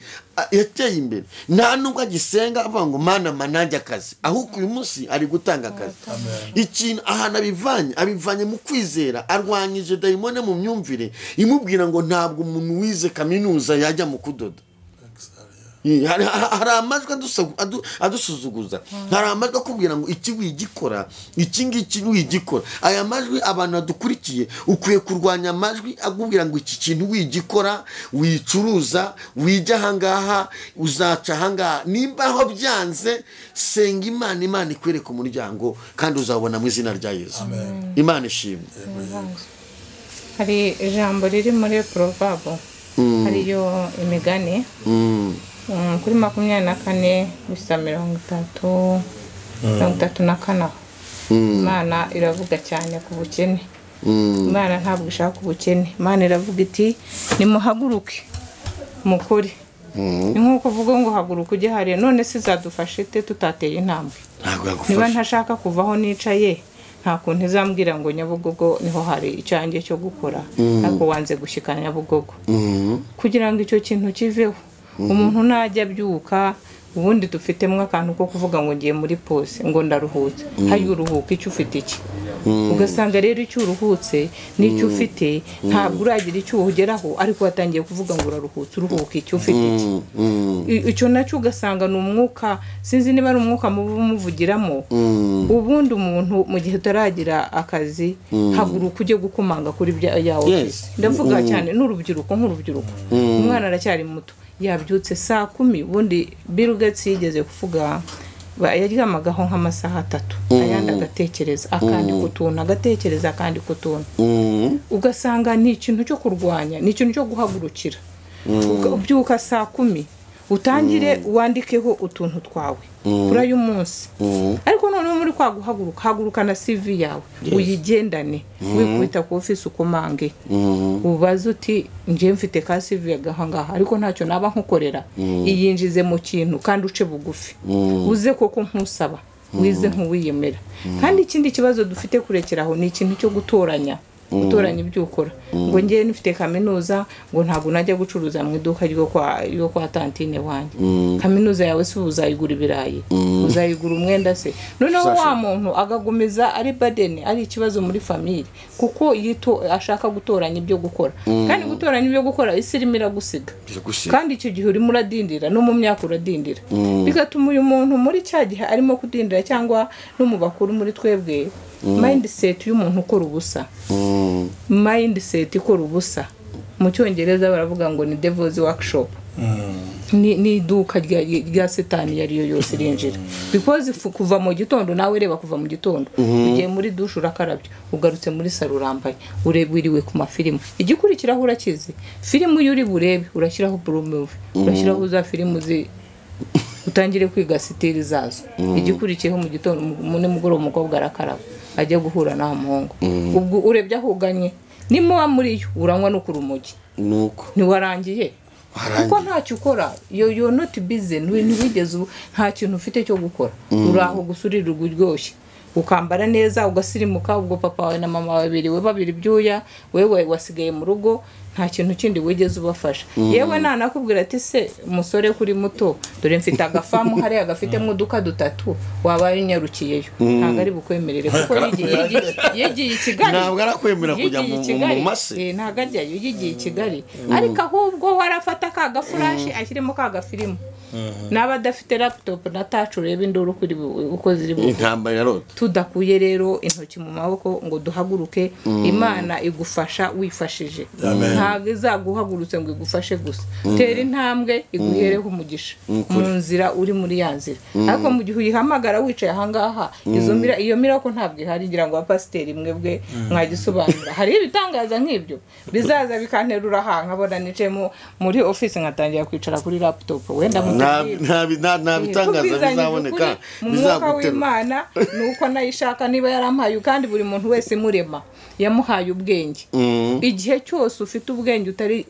A: yateye imbere. Nta nubwo agisenga avuga ngo mana manajya akazi, ahubwo uyu munsi ari gutanga akazi. Ikintu ahana abivanye mu kwizera, arwanyije dayimone mu myumvire imubwira ngo ntabwo umuntu wize kaminuza yajya mu kudoda. Hari amajwi adusuzuguza, hari amajwi akubwira ngo iki wigikora, iki ngiki wigikora. Aya majwi abantu adukurikiye ukwiye kurwanya amajwi akubwira ngo iki kintu wigikora, wicuruza, wijya hangaha, uzaca hangaha. Nimba aho byanze, senga Imana, Imana ikwereka umuryango kandi uzabona mu izina rya Yesu. Imana ishimwe.
C: Hari ijambo riri muri Proverbe, hariyo imigani kuri 24:34. Imana iravuga cyane ku bukene. Imana ntabwo ishaka ubukene. Imana iravuga iti nimuhaguruke mukuri. Ni nkuko uvuga ngo haguruka ujye hariya, none se zadufashe te tutateye intambwe. Niba ntashaka kuvaho nicaye nta kuntu izambwira ngo Nyabugogo niho hari icyanjye cyo gukora, ariko wanze gushikana Nyabugogo. Kugira ngo icyo kintu kiveho, umuntu najya byuka, ubundi dufitemo akantu ko kuvuga ngo ngiye muri pause ngo ndaruhutse. Hayi uruhuka icyo ufite iki? Ugasanga rero icyo uruhutse n'icyo ufite ntabwo uragira icyo ugeraho, ariko watangiye kuvuga ngo uraruhutse. Uruhuka icyo ufite iki? Icyo nacyo ugasanga ni umwuka, sinzi niba ari umwuka muvugiramo. Ubundi umuntu mu gihe utaragira akazi haguruka ujye gukomanga kuri bya office. Ndavuga cyane n'urubyiruko, nk'urubyiruko umwana aracyari muto yabyutse saa 10. Ubundi Bill Gates yigeze kuvuga yaryamagaho nk'amasaha 3, ayandi agatekereza, akandi kutuntu, agatekereza akandi kutuntu. Ugasanga ni ikintu cyo kurwanya, ni ikintu cyo guhagurukira. Ubyuka saa 10 utangire wandikeho utuntu twawe kuri ayo munsi. Ariko noneho muri kwa haguruka na CV yawe uyigendane, wikwita ku office ukomange, ubaza uti nje mfite ka CV yagahangaha ariko ntacyo naba nkukorera, iyinjize mu kintu kandi uce bugufi, uze koko nkusaba, wize nkuwiyemera. Kandi ikindi kibazo dufite kurekeraho ni ikintu cyo gutoranya ibyo ukora. Ngo ngiye nifite kaminuza ngo ntabwo najya gucuruza mu iduka ryo kwa tantine wanjye. Kaminuza yawe se uzayigura ibirayi, uzayigura umwenda se? Noneho wa muntu agagumiza ari badene, ari ikibazo muri family, kuko ashaka gutoranya ibyo gukora. Kandi gutoranya ibyo gukora isirimira gusiga, kandi icyo gihe uri muradindira no mu myaka uradindira, bigatuma uyu muntu muri cya gihe arimo kudindira, cyangwa no mu bakuru muri twebwe mindset y'umuntu ukora ubusa. Mindset ikora ubusa mu cyongereza baravuga ngo ni devil's workshop. Ni iduka rya Satani yariyo yose rinjira. Because kuva mu gitondo, nawe reba kuva mu gitondo ugiye muri dushe urakarabye, ugarutse muri salo urambaye, urebwiriwe ku mafilimu. Igikurikiraho urakizi filmu yuri burebe, urashyiraho blue movie, urashyiraho za filmu utangire kwiga sitiri zazo. Igikurikiyeho mu gitondo muri mugoroba umukobwa arakaraba ajya guhura na muhungu. Ubwo urebye ahuganye nimuba muri yo uranywa no kurumogi, nuko niwarangiye kuko ntacyo ukora. You're not busy, ntiwigeze, nta kintu ufite cyo gukora. Uraho gusurira uryoshye, ukambara neza, ugasirimuka. Ubwo papa wawe na mama wawe babiri byuya, wewe wasigaye mu rugo, nta kintu kindi wigeze ubafasha. Yewe nanakubwira ati se musore kuri muto, dore mfite agafamu hari agafitemo uduka 3, waba inyarukiyeyo. Ntabwo ari bukwemerere kuko yigiye i Kigali.
A: Ntabwo arakwemera kujya mu mase.
C: Ntabwo ajyayo, yigiye i Kigali. Ariko ahubwo warafata ka gafurashi ashyiremo ka gafilimu, naba adafite laptop na touch ureba induru kuri uko ziri
A: intambara yarota
C: tudakuye rero intoki mu maboko ngo duhaguruke Imana igufasha wifashije ntabwo izaguhagurutse ngo igufashe gusa tera intambwe iguhereho umugisha mu nzira uri muri ya nzira ariko mu gihe uyihamagara wicaye ahangaha iyo mirako ntabwo ihari ngira ngo abapasiteri mwebwe mwagisobanura hari ibitangaza nk'ibyo bizaza bikanterura nkabona nicaye muri office ngatangira kwicara kuri laptop wenda
A: nta bitangaza bizaboneka
C: bizagutera Imana nuko nayishaka niba yarampaye kandi buri muntu wese murema yamuhaye ubwenge igihe cyose ufite ubwenge utari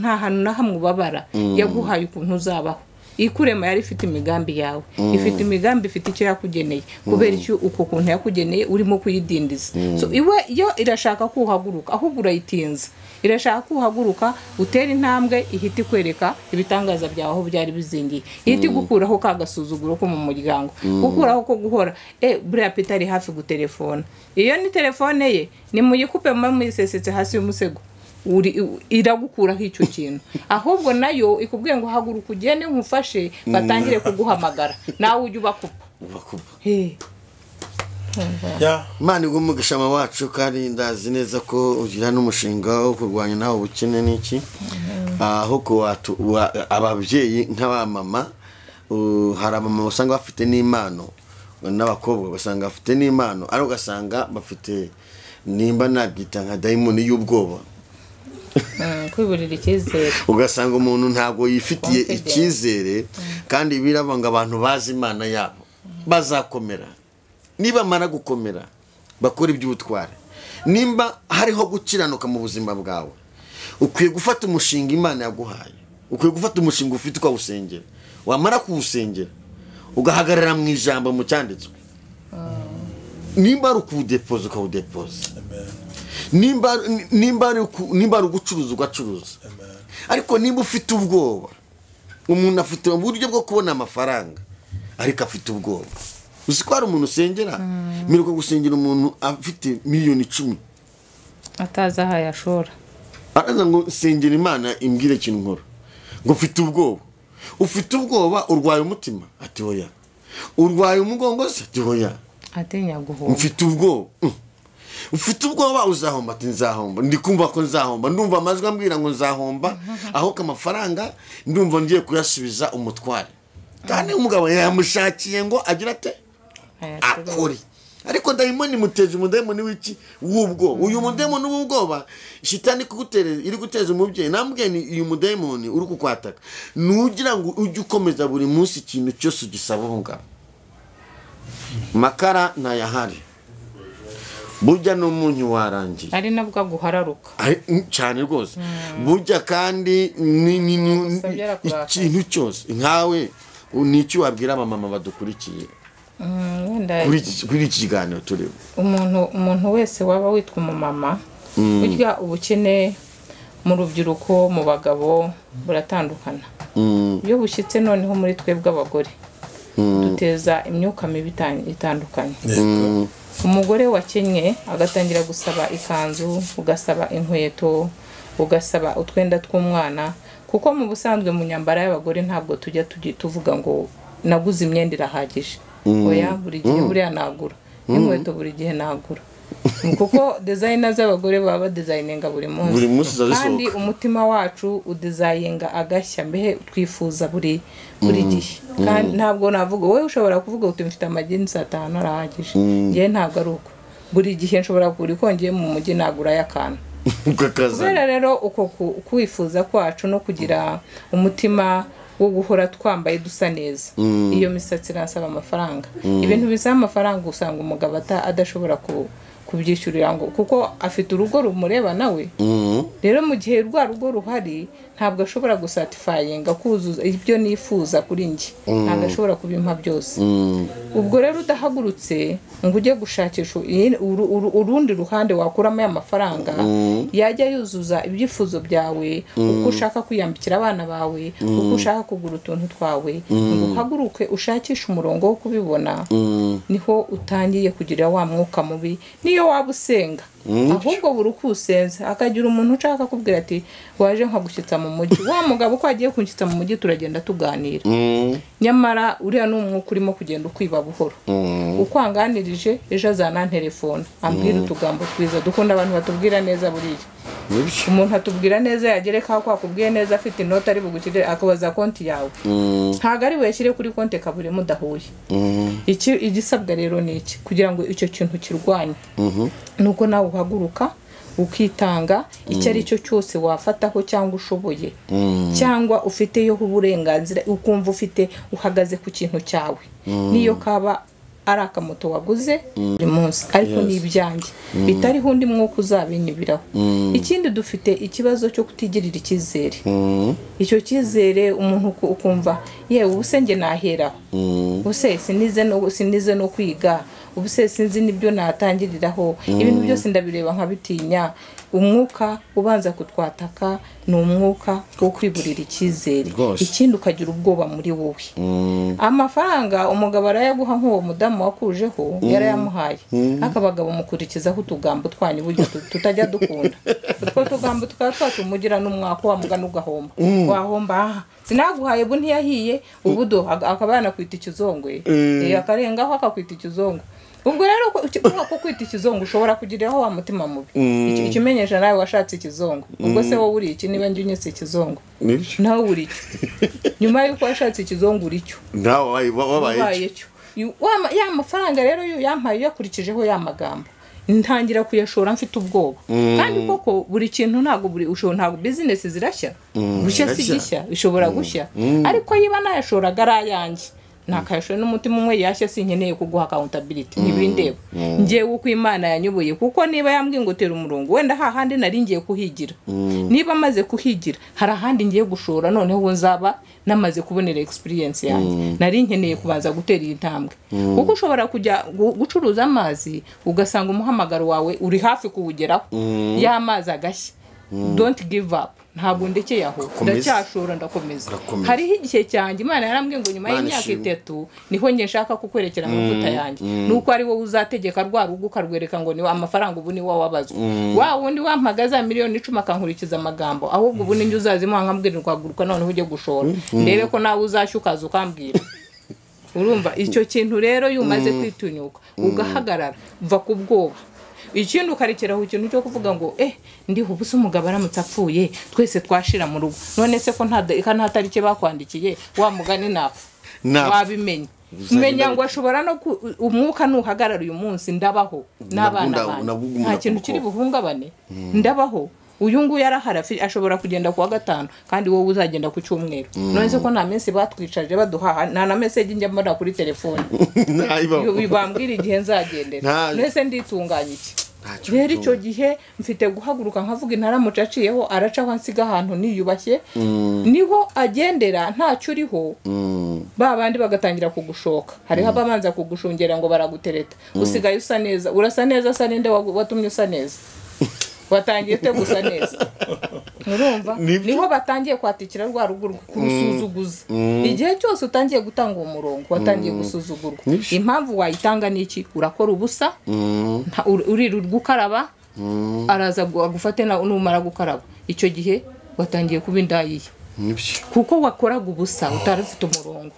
C: nta hantu na hamwe ubabara yaguhaye ukuntu uzabaho ikurema yari ifite imigambi yawe ifite imigambi ifite icyo yakugeneye kubera icyo uko kuntu yakugeneye urimo kuyidindiza so iwe yo irashaka kuhaguruka ahubwo urayitinza irashaka kuhaguruka utera intambwe ihita ikwereka ibitangaza byawe aho byari bizingiye ihita gukuraho ka gasuzuguro ko mu muryango gukuraho ko guhora buriya Peter ari hafi gutelefona iyo ni telefone ye ni muyikupe muyisesetse hasi y'umusego iragukuraho icyo kintu ahubwo nayo ikubwiye ngo haguruka ugende nkufashe batangire kuguhamagara nawe ujye ubakupa
A: Imana igumugisha wacu kandi ndazi neza ko ugira n'umushinga wo kurwanya nawe ubukene n'iki aho ko ababyeyi nk'abamama hari abamama usanga bafite n'impano n'abakobwa basanga bafite n'impano ari ugasanga bafite nimba nabyita nka dayimoni y'ubwoba
C: kwiburira icyizere
A: ugasanga umuntu ntabwo yifitiye icyizere kandi birabanga abantu bazi Imana yabo bazakomera niba mara gukomera bakora iby'ubutware nimba hariho gukiranuka mu buzima bwawe ukwiye gufata umushinga Imana yaguhaye ukwiye gufata umushinga ufite ukawusengera wamara kuwusengera ugahagarara mu ijambo mu cyanditswe nimba ari ukuwudepoza ukawudepoza nimba ari ugucuruza ugacuruza ariko nimba ufite ubwoba umuntu afite uburyo bwo kubona amafaranga ariko afite ubwoba uzi ko hari umuntu usengera miruko gusengera umuntu afite miliyoni 10
C: ataza aho yashora
A: araza ngo sengera Imana imbwire ikintu nkora ngo ufite ubwoba urwaye umutima ati oya urwaye umugongo se ati oya
C: atenya guhomba
A: ufite ubwoba ufite ubwoba uzahomba ati nzahomba ndikumva ko nzahomba ndumva amajwi ambwira ngo nzahomba aho kamafaranga ndumva ngiye kuyasubiza umutware kandi umugabo yamushakiye ngo agira ate akore ariko dayimoni muteje umudayimoni w'iki w'ubwo uyu mudayimoni w'ubwoba shitani kugutereza iri guteza umubyeyi nambwiye ni uyu mudayimoni uri kukwataka nugira ngo ujye ukomeza buri munsi ikintu cyose ugisaba umugabo makara ntayahari burya n'umunyu warangiye
C: ari nabwo guhararuka
A: cyane rwose burya kandi ikintu cyose nkawe n'icyo wabwira abamama badukurikiye kuri iki kiganiro tureba
C: umuntu wese waba witwa umumama burya ubukene mu rubyiruko mu bagabo buratandukana iyo bushyitse noneho muri twebwe abagore duteza imyuka mibi itandukanye umugore wakenywe agatangira gusaba ikanzu ugasaba inkweto ugasaba utwenda tw'umwana kuko mu busanzwe mu nyambara y'abagore ntabwo tujya tuvuga ngo naguze imyenda irahagije oya buri gihe buriya nagura n'inkweto buri gihe nagura kuko designer z'abagore baba designinga buri munsi kandi umutima wacu udizayinga agashya mbehe twifuza buri gihe kandi ntabwo navuga wowe ushobora kuvuga uti mfite amagini 5 arahagije ngiye ntabwo ari uko buri gihe nshobora kuri kongeye mu mujyi nagura y'akana kubera rero uko kwifuza kwacu no kugira umutima wo guhora twambaye dusa neza iyo misatsi irasaba amafaranga ibintu bisaba amafaranga usanga umugabo adashobora kubyishyurira ngo kuko afite urugo rumureba nawe rero mu gihe rwa rugo ruhari ntabwo ashobora gusatisfyinga kuzuza ibyo nifuza kuri njye ntabwo ashobora kubimpa byose ubwo rero udahagurutse ngo ujye gushakisha urundi ruhande wakuramo y'amafaranga yajya yuzuza ibyifuzo byawe uko ushaka kwiyambikira abana bawe uko ushaka kugura utuntu twawe ngo uhaguruke ushakishe umurongo wo kubibona niho utangiye kugira wa mwuka mubi niyo niyo waba usenga ahubwo buri uko usenze akagira umuntu ushaka kubwira ati waje nkagushyitsa mu mujyi wa mugabo uko agiye kunshyitsa mu mujyi turagenda tuganira nyamara uriya n'umwuka urimo kugenda ukwiba buhoro uko anganirije ejo azana telefone ambwira utugambo twiza dukunda abantu batubwira neza buriya umuntu atubwira neza yagereka ko akubwiye neza afite inota ari bugukire akabaza konti yawe ntago ari weshyire kuri konti kabure mudahuye igisabwa rero ni iki kugira ngo icyo kintu kirwanye nuko nawe uhaguruka ukitanga icyo ari cyo cyose wafataho cyangwa ushoboye cyangwa ufiteyo uburenganzira ukumva ufite uhagaze ku kintu cyawe niyo kaba ari akamoto waguze buri munsi ariko ni ibyanjye bitariho undi mwuka uzabinyibiraho ikindi dufite ikibazo cyo kutigirira icyizere icyo cyizere umuntu ukumva yewe ubusenge naheraho ubuse sinize no kwiga ubuse sinzi nibyo natangiriraho ibintu byose ndabireba nkabitinya umwuka ubanza kutwataka ni umwuka wo kwiburira icyizere ikindi ukagira ubwoba muri wowe amafaranga umugabo arayaguha nk'uwo mudamu wakujeho yarayamuhaye akabagabo mukurikizaho utugambo twanyu buryo tutajya dukunda utwo tugambo tukaba twatumugira n'umwaka wamugana ugahomba wahomba sinaguhaye bu ntiyahiye ubudo akaba yanakwita ikizongwe akarengaho akakwita ikizongwe ubwo rero ko kwita ikizongo ushobora kugiriraho wa mutima mubi ikimenyesha nawe washatse ikizongo ubwo se wowe uri iki niba njye unyese ikizongo nawe uri iki nyuma yuko washatse ikizongo uri cyo
A: nawe wabaye
C: cyo ya mafaranga rero yampaye yakurikijeho ya magambo ntangira kuyashora mfite ubwoba kandi koko buri kintu ntago ntago business zirashya gushya sigishya bishobora gushya ariko yiba nayashoraga arayanjye nakayashwe n'umutima umwe yashye sinkeneye kuguha accountability nibindeba ngiye uko Imana yanyubuye kuko niba yambwiye ngo tera umurongo wenda hahandi nari ngiye kuhigira niba maze kuhigira hari ahandi ngiye gushora noneho nzaba namaze kubonera experience yanjye nari nkeneye kubanza gutera intambwe kuko ushobora kujya gucuruza amazi ugasanga umuhamagaro wawe uri hafi kuwugeraho y'amazi agashya don't give up ntabwo ndekeye aho ndacyashora ndakomeza hariho igihe cyanjye Imana yarambwiye ngo nyuma y'imyaka 3 niho ngiye nshaka kukwerekera amavuta yanjye nuko ari wowe uzategeka rwa rugo ukarwereka ngo ni amafaranga ubu ni wowe wabazwa wa wundi wampagaza miliyoni 10 akankurikiza amagambo ahubwo ubu ninjye uzazima nkambwira rwaguruka noneho ujye gushora ndebe ko nawe uzashyukaza ukambwira urumva icyo kintu rero yumaze kwitunyuka ugahagarara uva ku bwoba ikindi ukarekeraho ikintu cyo kuvuga ngo ndiho ubusa umugabo aramutse apfuye twese twashira mu rugo none se ko nta tarike bakwandikiye wa mugani napfa wabimenye umenya ngo ashobora no umwuka nuhagarara uyu munsi ndabaho n'abana nta kintu kiri buhungabane ndabaho uyu nguyu yaraharafi ashobora kugenda kuwa gatanu kandi wowe uzagenda ku cyumweru none se ko nta minsi batwicaje baduha nta na message njya mbona kuri telefone bibambwira igihe nzagendera none se nditunganya iki rero icyo gihe mfite guhaguruka nkavuga intaramuca aciyeho aracaho nsiga ahantu niyubashye niho agendera ntacyo uriho babandi bagatangira kugushoka hariho ababanza kugushungera ngo baragutereta usigaye usa neza urasa neza asa ninde watumye usa neza watangiye te gusa neza urumva niho batangiye kwatikira rwa rugo kurusuzuguza igihe cyose utangiye gutanga uwo murongo watangiye gusuzugurwa impamvu wayitanga niki urakora ubusa uriru gukaraba araza gufate numara gukaraba icyo gihe watangiye kuba indayiye kuko wakoraga ubusa utarafite umurongo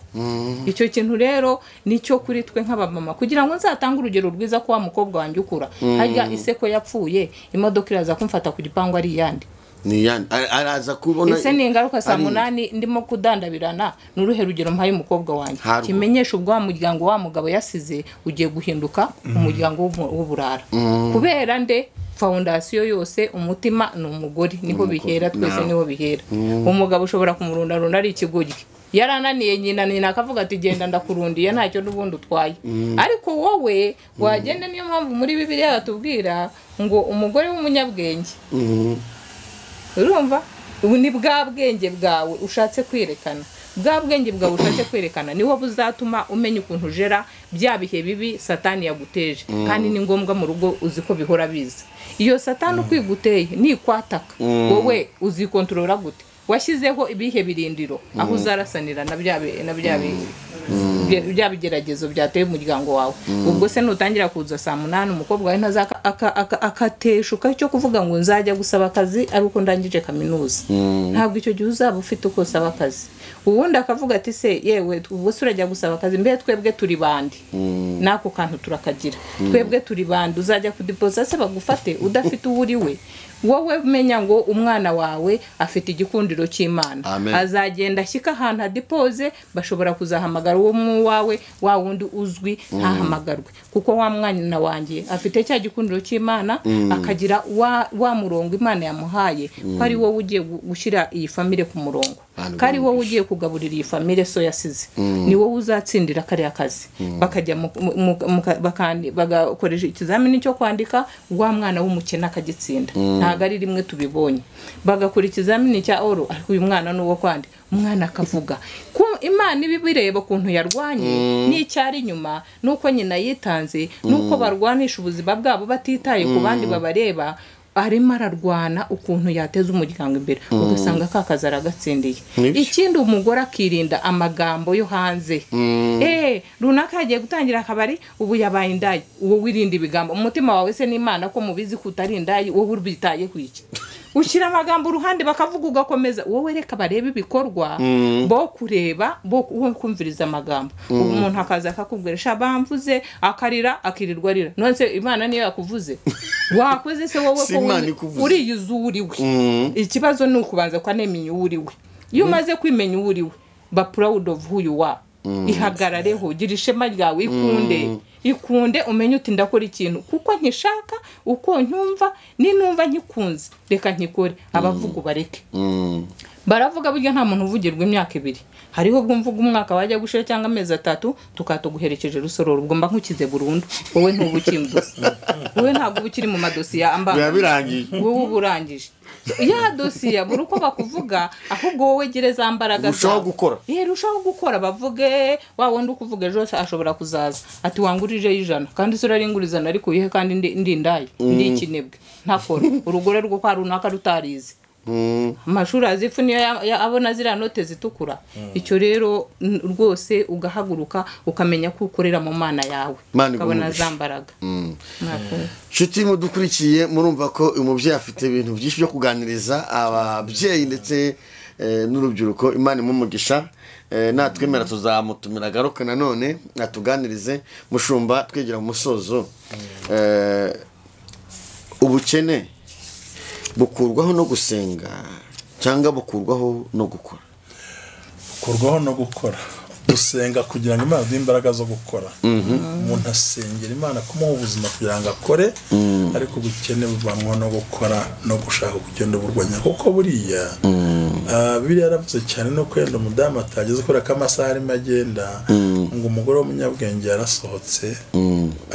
C: icyo kintu rero nicyo kuri twe nk'abamama kugira ngo nzatanga urugero rwiza ko wa mukobwa wanjye ukura hajya iseko yapfuye imodoka iraza kumfata ku gipangu ari yandi
A: ni yandi araza kubona
C: ese ni ingaruka saa 8 ndimo kudandabirana n'uruhe rugero mpaye umukobwa wanjye kimenyesha ubwo wa muryango wa mugabo yasize ugiye guhinduka umuryango w'uburara kubera nde foundation yose umutima ni umugore niho bihera twese niho bihera umugabo ushobora kumurunda ari ikigoryi yarananiye nyina akavuga ati genda ndakurundiye ntacyo n'ubundi utwaye ariko wowe wagenda niyo mpamvu muri Bibiliya batubwira ngo umugore w'umunyabwenge urumva ubu ni bwa bwenge bwawe ushatse kwerekana bwa bwenge bwawe ushatse kwerekana niho buzatuma umenya ukuntu ujera bya bihe bibi satani yaguteje kandi ni ngombwa mu rugo uziko bihora biza iyo satani ukwiguteye ni kwataka wowe uzikontorora gute washyizeho ibihe birindiro aho uzarasanira na bya bigeragezo byateye umuryango wawe. Ubwo se nutangira kuza saa 8 umukobwa wawe ntaza akateshuka cyo kuvuga ngo nzajya gusaba akazi ari uko ndangije kaminuza. Ntabwo icyo gihe uzaba ufite uko usaba akazi. Ubundi akavuga ati se yewe ubwo surajya gusaba akazi mbe twebwe turi bandi. Nako kantu turakagira. Twebwe turi bandi uzajya kudipoza se bagufate udafite uwuriwe. Wowe menya ngo umwana wawe afite igikundiro cy'Imana. Azagenda shyika ahantu adipoze bashobora kuzahamagara uwo mu wawe wa wundi uzwi ntahamagarwe kuko wa mwana wanjye afite cya gikundiro cy'Imana akagira wa murongo Imana yamuhaye ko ari wowe ugiye gushyira iyi family ku murongo. Kari wowe ugiye kugaburira iyi family so yasize. Ni wowe uzatsindira kare akazi. Bakajya bagakoresha ikizamini cyo kwandika wa mwana w'umukene akagitsinda. Ntago ari rimwe tubibonye. Bagakora ikizamini cya oro ariko uyu mwana nuwo kwandi umwana akavuga ko Imana ibibireba kuntu yarwanye n'icyari inyuma nuko nyina yitanze nuko barwanisha ubuzima bwabo batitaye ku bandi babareba. Arimo ararwana ukuntu yateza umuryango imbere ugasanga kakazara agatsindiye. Ikindi umugore akirinda amagambo yo hanze. Runaka yagiye gutangira akabari ubu yabaye indayi. Uwo wirinda ibigambo umutima wawe se n'Imana ko mubizi kutarindayi wowe urbitaye kwiki. Ushyira amagambo uruhande bakavuga ugakomeza wowe reka barebe ibikorwa bo kureba bo kumviriza amagambo. Umuntu akaza akakubwirisha bamvuze akarira akirirwa arira. Nonse Imana niyo yakuvuze wakoze se wowe ko uri yuzuriwe. Ikibazo ni ukubanza kwanemenya uriwe. Iyo umaze kwimenya uriwe ba proud of who you are. Ihagarareho gira ishema ryawe ikunde umenye uti ndakora ikintu kuko nkishaka uko ntumva ninumva nkikunze reka nkikore. Abavuga bareke baravuga burya nta muntu uvugirwa imyaka 2. Hariho ubwo mvuga umwaka wajya gushira cyangwa amezi 3 tukatoguherekeje rusororo ubwo mba nkukize burundu. Wowe ntubukimbuze. Wowe ntabwo ubukiri mu madosiye amba birangije. Wowe uburangije ya dosiye buri uko bakuvuga ahubwo wowe gereza mbaraga
A: rushaho gukora.
C: Rushaho gukora bavuge wa wundi ukuvuga ejo ashobora kuzaza ati wangurije 100 kandi suraringuriza nari kuyihe kandi ndi ndayi ndi ikinebwe ntakora urugore rwo kwa runaka rutarize. Amashuri azifu niyo abona zira note zitukura. Icyo rero rwose ugahaguruka ukamenya ko ukorera mu Mana yawe ukabona zambaraga.
A: Nshuti mudukurikiye murumva ko umubyeyi afite ibintu byinshi byo kuganiriza ababyeyi ndetse n'urubyiruko. Imana imumugisha. Natwemera tuzamutumira garuka nanone atuganirize. Mushumba twegera mu musozo. Ubukene bukurwaho no gusenga cyangwa bukurwaho no gukora?
B: Bukurwaho no gukora. Gusenga kugira ngo Imana imbaraga zo gukora. Umuntu asengera Imana kumuha ubuzima kugira ngo akore ariko ubukene buvanwa no gukora no gushaka kugenda burwanya kuko buriya Bibiliya yaravuze cyane no kwenda umudamu atageze kora kamasaha arimo agenda ngo umugore w'umunyabwenge yarasohotse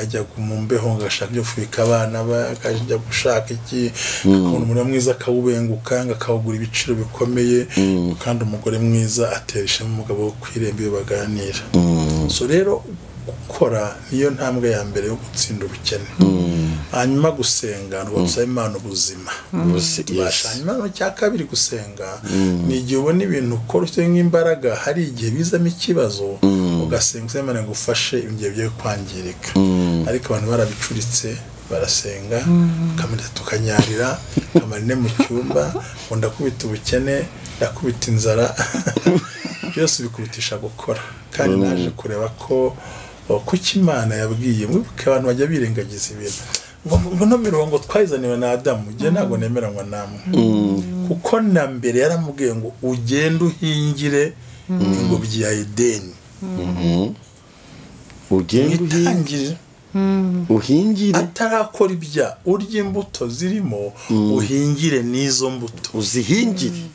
B: ajya mu mbeho ngashaka byo fubika abana bakajya gushaka iki umuntu muri mwiza akawubenguka akawugura ibiciro bikomeye kandi umugore mwiza ateresha umugabo wo kwirembe baganira. So rero gukora niyo ntambwe ya mbere yo gutsinda ubukene. Hanyuma gusenga ngo dusaba Imana ubuzima. Hanyuma cya kabiri gusenga ni igihe ubona ibintu ukora ufite nk'imbaraga hari igihe bizamo ikibazo ugasenga Imana ngo ufashe ibyo byo kwangirika. Ariko abantu barabicuritse barasenga kamera tukanyarira kamarine mu cyumba ngo ndakubita ubukene ndakubita inzara byose bikubitisha gukora. Kandi naje kureba ko kuki Imana yabwiye mwibuke abantu bajya birengagiza ibintu ngo no mirongo twayizaniwe na Adamu je ntago nemeranywa namwe kuko na mbere yaramubwiye ngo ugende uhingire ingobyi ya Edeni.
A: Ugende uhingire
B: atarakora ibya urya imbuto zirimo uhingire n'izo mbuto
A: uzihingire.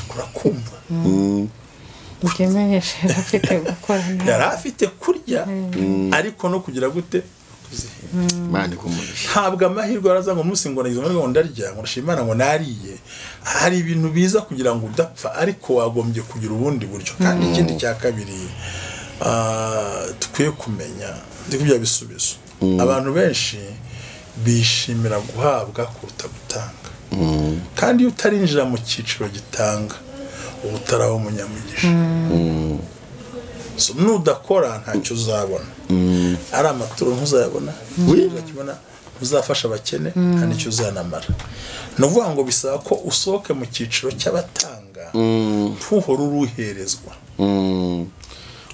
B: Urakumva
C: ukemenyesha afite gukora
B: yari afite kurya ariko no kugira gute
A: Imana ikumugisha.
B: Ntabwo amahirwe araza ngo umunsi ngo nagize ngo ndarya ngo nshimana ngo nariye. Hari ibintu biza kugira ngo udapfa ariko wagombye kugira ubundi buryo. Kandi ikindi cya kabiri tukwiye kumenya ndikubya bisubizo. Abantu benshi bishimira guhabwa kuruta gutanga. Kandi utarinjira mu cyiciro gitanga ubutaraho umunyamugisha. so nudakora ntacyo uzabona ari amaturo ntuzayabona uzakibona uzafasha abakene nta nicyo uzanamara no vuga ngo bisaba ko usohoke mu cyiciro cy'abatanga ntuhora uruherezwa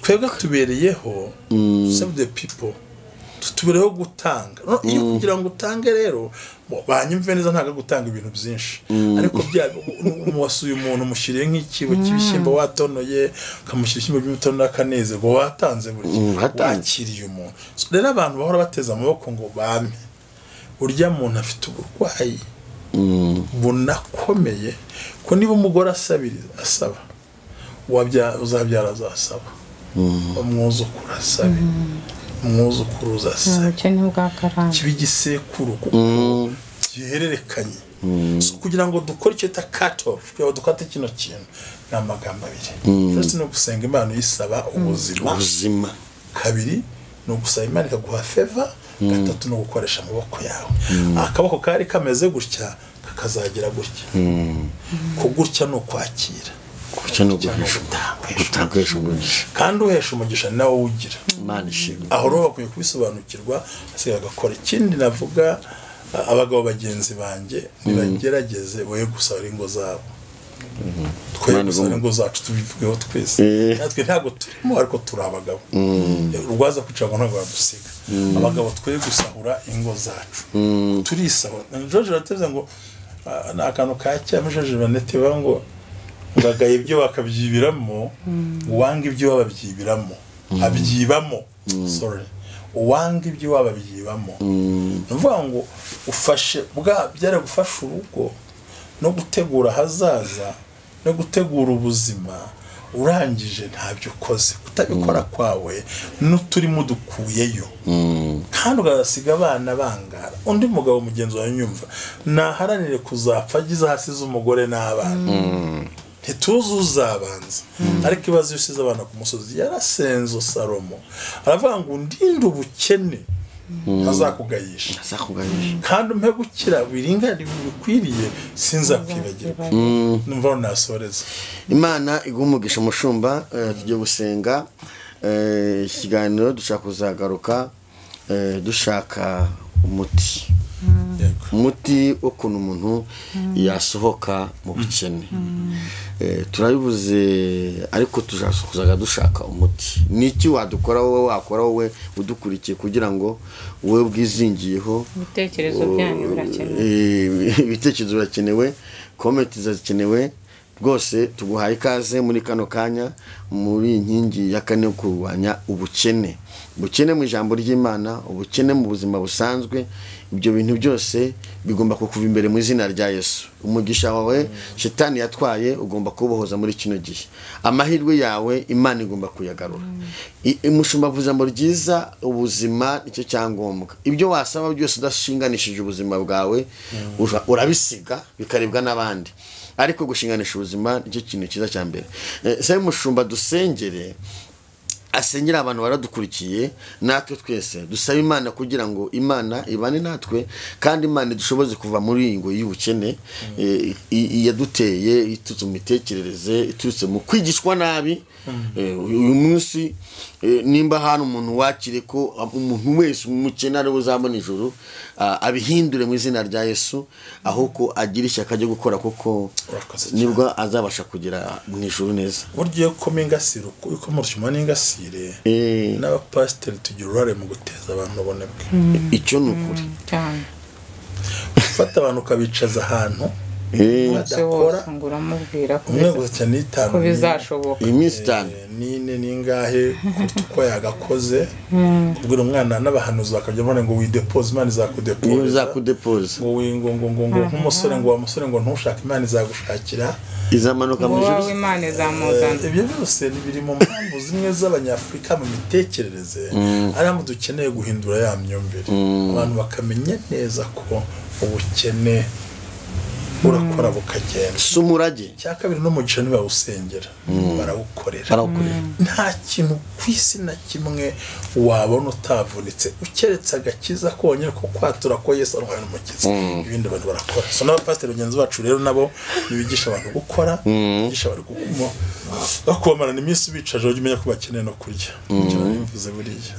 B: twebwe tubereyeho save the people tubereyeho gutanga iyo kugira ngo utange rero banyumve neza ntaga gutanga ibintu byinshi ariko wasuye umuntu mushyiriye nk'ikibo cy'ibishyimbo watonoye kamushyira ibishyimbo by'umutono n'akanezerwa watanze buri wakiriye umuntu rero abantu bahora bateza amaboko ngo bame urya muntu afite uburwayi bunakomeye ko niba umugore asaba uzabyara azasaba umwuzukuru asabe umwuzukuru uzasaba kiba igisekuru kuko gihererekanye kugira ngo dukore icyo ta cut off kugira ngo dukate kino kintu ni amagambo abiri first ni ugusenga Imana uyisaba ubuzima kabiri ni ugusaba Imana ikaguha favor gatatu no gukoresha amaboko yawe akaboko kari kameze gutya kakazagira gutya ko gutya no kwakira gutya no gutangisha umugisha kandi uhesha umugisha nawe ugira Imana ishimwe aho rero bakwiye kubisobanukirwa asigaye agakora ikindi navuga abagabo bagenzi banjye nibagerageze boye gusaba ingo zabo twebwe ingo zacu tubivugeho twese natwe ntabwo turimo ariko turi abagabo urwaza kwicara ngo ntabwo badusiga abagabo twebwe gusahura ingo zacu turisahura George rateze ngo nakantu kacyama George banete bango ngagaye ibyo bakabyibiramo uwanga ibyo bababyibiramo abyibamo sorry uwanga ibyo wababyibamo nuvuga ngo ufashe byara gufasha urugo no gutegura hazaza no gutegura ubuzima urangije ntabyo ukoze kutabikora kwawe n'uturimo dukuyeyo kandi ugasiga abana bangara undi mugabo mugenzi wawe nyumva naharanire kuzapfa agize hasize umugore n'abana ntituzi uzabanza ariko ibibazo yusize abana ku musozi yarasenzo Salomo aravuga ngo ndinde ubukene azakugayisha kandi umpe gukira biringaniye bikwiriye sinzakwibagirwa numva nasoreza
A: Imana igumugisha umushumba tugiye gusenga ikiganiro dushaka kuzagaruka dushaka umuti ukuntu umuntu yasohoka mu bukene turabivuze ariko tuzakuzaga dushaka umuti niki wadukora wowe wakora wowe udukurikiye kugira ngo wowe bwizingiyeho
C: ibitekerezo byanyu birakenewe
A: ibitekerezo birakenewe comment zakenewe rwose tuguhaye ikaze muri kano kanya muri inkingi ya kane kurwanya ubukene mu ijambo ry'Imana ubukene mu buzima busanzwe ibyo bintu byose bigomba kukuva imbere mu izina rya Yesu umugisha wawe shitani yatwaye ugomba kubohoza muri kino gihe amahirwe yawe Imana igomba kuyagarura umushumba vuza mu ryiza ubuzima nicyo cyangombwa ibyo wasaba byose udashinganishije ubuzima bwawe urabisiga bikaribwa n'abandi ariko gushinganisha ubuzima nicyo kintu cyiza cya mbere sabe mushumba dusengere asengera abantu baradukurikiye natwe twese dusaba Imana kugira ngo Imana ibane natwe kandi Imana dushoboze kuva muri ingo y'ubukene yaduteye itutse mu mitekerereze iturutse mu kwigishwa nabi uyu munsi nimba hano umuntu wakire ko umuntu wese umukene ari buzabona ijuru abihindure mu izina rya Yesu ahubwo agira ishyaka ryo gukora kuko nibwo azabasha kugera mu ijuru neza
B: buryo komengasiro uko murushima n'ingasire n'abapasiteri tugira uruhare mu guteza abantu babonebwe
A: icyo ni ukuri
C: cyane
B: ufata abantu ukabicaza ahantu
C: badakora nguramubwira
B: ko
C: bizashoboka
A: iminsi 5
B: nine ningahe kuko yagakoze kubwira umwana n'abahanuzi bakajya mbone ngo widepose Imana
A: izakudepose
B: ngo wingo nk'umusore ngo wa musore ngo ntushaka Imana izagushakira
A: izamanuka mu
C: ijuru Imana izamuzana
B: ibyo byose biri mu mpamvu zimwe z'abanyafrika mu mitekerereze ariko dukeneye guhindura ya myumvire abantu bakamenya neza ko ubukene urakora bukagenda
A: sumurage
B: cyakabiri no mugisha niba usengera barawukorera nta kintu kwisi na kimwe wabona utavunitse ukeretse agakiza konyine ko kwatura ko Yesu arwaye n'umukiza ibindi abantu barakora so n'abapasiteri bagenzi bacu rero nabo nibigisha abantu gukora bigisha bari bakubamarana iminsi bicaje ujye umenya ko bakeneye no kurya icyo bivuze buriya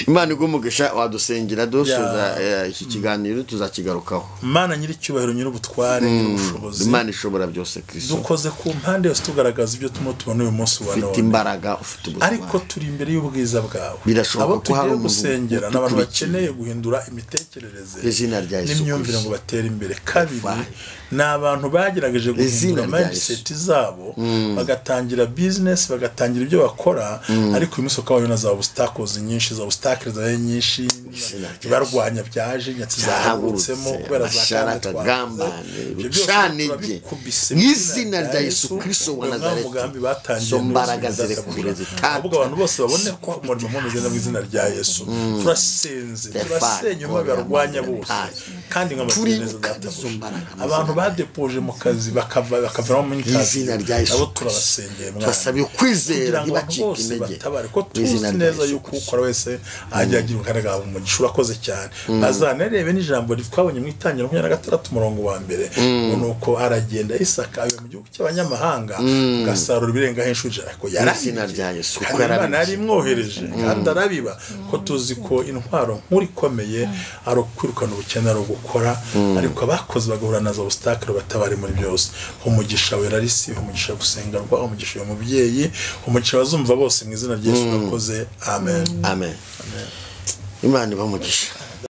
A: Imana igumugisha wadusengera dusuza iki kiganiro tuzakigarukaho.
B: Imana nyiri cyubahiro nyiri ubutware nyiri ubushobozi
A: Imana ishobora byose Kristo
B: dukoze ku mpande yose tugaragaza ibyo tubona uyu munsi wa none
A: ufite imbaraga ufite ubutware
B: ariko turi imbere y'ubwiza bwawe
A: birashoboka ko hari
B: gusengera n'abantu bakeneye guhindura imitekerereze n'imyumvire ngo batere imbere kabiri n'abantu bagerageje guhindura mindset zabo bagatangira business bagatangira ibyo bakora ariko uyu munsi ukaba za obstacles nyinshi za obstacles nyinshi barwanya byaje nyatsi zahagurutsemo kubera za
A: shanije n'izina rya Yesu Kristo wa Nazareti so mbaraga zirekure
B: ahubwo abantu bose babone ko umurimo umeze mu izina rya Yesu turasenze turasenye mu barwanya bose kandi nk'amaseneza abantu badepoje mu kazi bakavamo mu izina rya Yesu abo turabasengeye
A: twasabiye kwizera ntibacike intege
B: ko tuzi neza yuko ukora wese ajya agira ukaraga mu urakoze cyane bazanarebe n'ijambo twabonye mu itangira 26 umurongo wa mbere nuko aragenda Isaka ayo mu gihugu cy'abanyamahanga gasarura ibirenga henshuje ariko
A: yarazina rya Yesu
B: kuko ari mwohereje kandi arabiba ko tuzi ko intwaro nkuri komeye ari kwirukana ubukene ari gukora ariko abakoze bagahura nazo obstacle batabari muri byose umugisha werarisi umugisha gusengerwa umugisha y'umubyeyi umugisha bazumva bose mu izina rya Yesu nakoze amen
A: Imana ibamugisha.